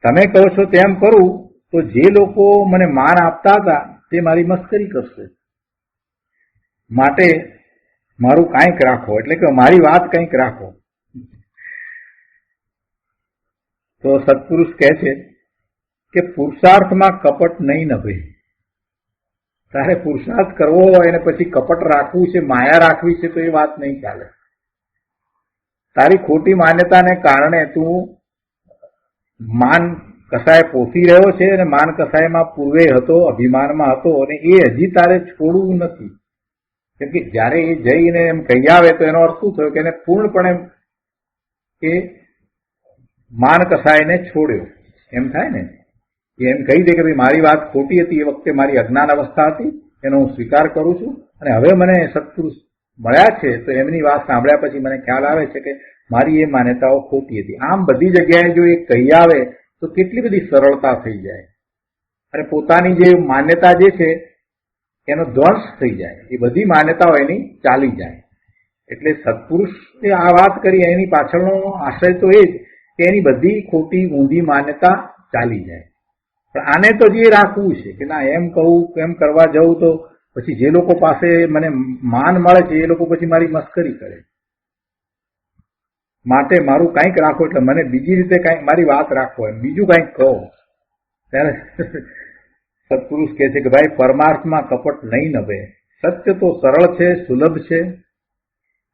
તમે કહો છો તેમ કરું તો જે લોકો મને માન આપતા હતા તે મારી મસ્કરી કરશે. માટે મારું કાંઈક રાખો, એટલે કે મારી વાત કંઈક રાખો. તો સત્પુરુષ કહે છે કે પુરુષાર્થમાં કપટ નહીં નભે. તારે પુરુષાર્થ કરવો હોય અને પછી કપટ રાખવું છે, માયા રાખવી છે, તો એ વાત નહીં ચાલે. તારી ખોટી માન્યતાને કારણે તું માન કસાય પોસી રહ્યો છે અને માન કસાયમાં પૂર્વે હતો, અભિમાનમાં હતો, અને એ હજી તારે છોડવું નથી. કેમ કે જયારે એ જઈને એમ કહી આવે તો એનો અર્થ શું થયો કે એને પૂર્ણપણે એ માન કસાયને છોડ્યો એમ થાય ને. એમ કહી દે કે ભાઈ મારી વાત ખોટી હતી, એ વખતે મારી અજ્ઞાન અવસ્થા હતી, એનો હું સ્વીકાર કરું છું, અને હવે મને સત્પુરુષ મળ્યા છે તો એમની વાત સાંભળ્યા પછી મને ખ્યાલ આવે છે કે મારી એ માન્યતાઓ ખોટી હતી. આમ બધી જગ્યાએ જો એ કહી આવે તો કેટલી બધી સરળતા થઈ જાય અને પોતાની જે માન્યતા જે છે એનો ધ્વંસ થઈ જાય, એ બધી માન્યતાઓ એની ચાલી જાય. એટલે સત્પુરુષે આ વાત કરી એની પાછળનો આશય તો એ જ કે એની બધી ખોટી ઊંધી માન્યતા ચાલી જાય. પણ આને તો જે રાખવું છે કે ના એમ કહું એમ કરવા જવું તો પછી જે લોકો પાસે મને માન મળે છે એ લોકો પછી મારી મસ્કરી કરે. માટે મારું કંઈક રાખો, એટલે મને બીજી રીતે કંઈક મારી વાત રાખો, એમ બીજું કંઈક કહો. ત્યારે સત્પુરુષ કહે છે કે ભાઈ પરમાર્થમાં કપટ નહીં નભે. સત્ય તો સરળ છે, સુલભ છે,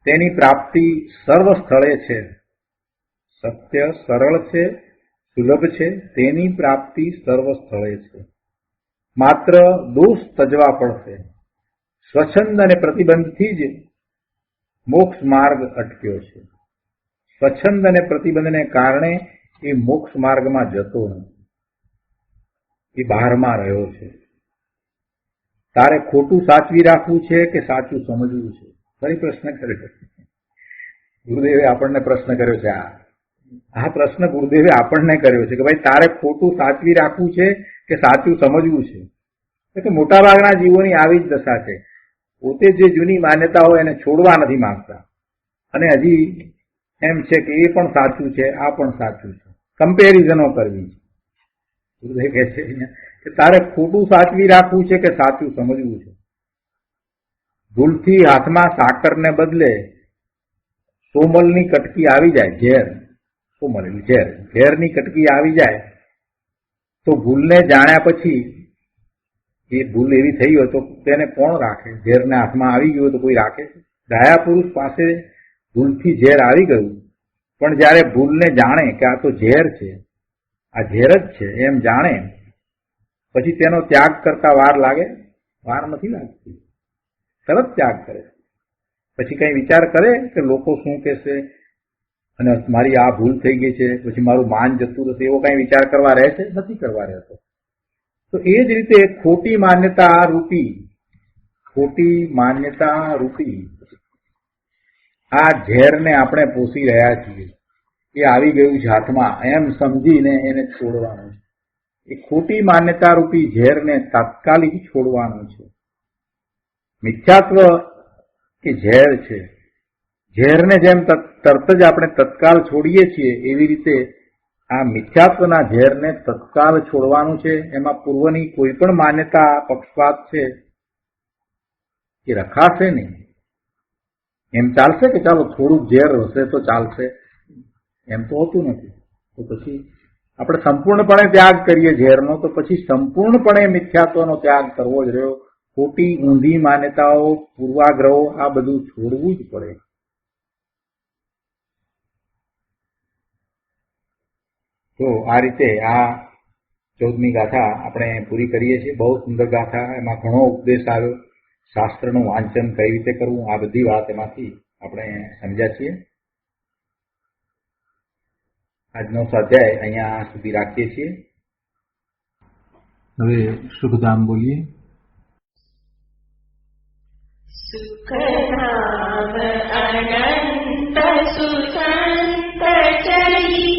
તેની પ્રાપ્તિ સર્વ સ્થળે છે. સત્ય સરળ છે, સુલભ છે, તેની પ્રાપ્તિ સર્વ સ્થળે છે. માત્ર દોષ તજવા પડશે. સ્વચ્છંદ અને પ્રતિબંધથી જ મોક્ષ માર્ગ અટક્યો છે. સ્વચ્છંદ અને પ્રતિબંધને કારણે એ મોક્ષ માર્ગમાં જતો નથી, એ બહારમાં રહ્યો છે. તારે ખોટું સાચવી રાખવું છે કે સાચું સમજવું છે? ફરી પ્રશ્ન કર્યો ગુરુદેવે, આપણને પ્રશ્ન કર્યો છે. આ પ્રશ્ન ગુરુદેવે આપણને કર્યો છે કે ભાઈ તારે ખોટું સાચવી રાખવું છે કે સાચું સમજવું છે? એટલે મોટા ભાગના જીવોની આવી જ દશા છે. પોતે જે જૂની માન્યતા હોય એને છોડવા નથી માંગતા અને હજી એમ છે કે એ પણ સાચું છે, આ પણ સાચું છે, કમ્પેરિઝનો કરવી છે. ગુરુદેવ કહે છે કે તારે ખોટું સાચવી રાખવું છે કે સાચું સમજવું છે? ભૂલથી હાથમાં સાકરને બદલે સોમલની કટકી આવી જાય, ઝેર, સોમલ ઝેર, ઝેરની કટકી આવી જાય તો ભૂલને જાણ્યા પછી એ ભૂલ એવી થઈ હોય તો તેને કોણ રાખે? ઝેરને હાથમાં આવી ગયું તો કોઈ રાખે? ડાયા પુરુષ પાસે ભૂલથી ઝેર આવી ગયું, પણ જયારે ભૂલને જાણે કે આ તો ઝેર છે, આ ઝેર જ છે એમ જાણે પછી તેનો ત્યાગ કરતા વાર લાગે? વાર નથી લાગતી, તરત ત્યાગ કરે. પછી કઈ વિચાર કરે કે લોકો શું કહેશે અને મારી આ ભૂલ થઈ ગઈ છે, પછી મારું માન જતું રહેશે, એવો કઈ વિચાર કરવા રહે છે? નથી કરવા રહેતો. તો એ જ રીતે ખોટી માન્યતા રૂપી આ ઝેરને આપણે પોષી રહ્યા છીએ. એ આવી ગયું છે હાથમાં એમ સમજીને એને છોડવાનું છે. એ ખોટી માન્યતા રૂપી ઝેરને તાત્કાલિક છોડવાનું છે. મિથ્યાત્વ એ ઝેર છે. ઝેરને જેમ તરત જ આપણે તત્કાલ છોડીએ છીએ એવી રીતે આ મિથ્યાત્વના ઝેરને તત્કાલ છોડવાનું છે. એમાં પૂર્વની કોઈ પણ માન્યતા પક્ષપાત છે એ રખાશે નહીં. એમ ચાલશે કે ચાલો થોડુંક ઝેર હશે તો ચાલશે, એમ તો હોતું નથી. તો પછી આપણે સંપૂર્ણપણે ત્યાગ કરીએ ઝેરનો, તો પછી સંપૂર્ણપણે મિથ્યાત્વનો ત્યાગ કરવો જ રહ્યો. ખોટી ઊંધી માન્યતાઓ, પૂર્વાગ્રહો, આ બધું છોડવું જ પડે. તો આ રીતે આ 14મી ગાથા આપણે પૂરી કરીએ છીએ. બહુ સુંદર ગાથા, એમાં ઘણો ઉપદેશ આવ્યો. શાસ્ત્રનું વાંચન કઈ રીતે કરવું, આ બધી વાત એમાંથી આપણે સમજ્યા છીએ. આજનો સ્વાધ્યાય અહીંયા સુધી રાખીએ છીએ. હવે શુભધામ બોલીએ. સુખધામ અનંત સુસંત ચરી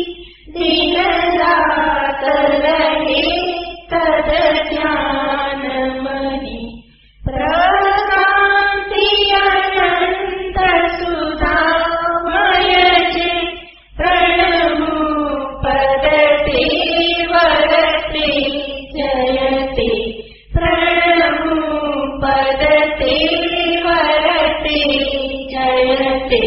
દિન રાત રહે તદ ધ્યાન મહી પ્રકાંતિ અનંત સુધામય છે પ્રણમુ પદતે વરતે જયતે પ્રણમુ પદતે વરતે જયતે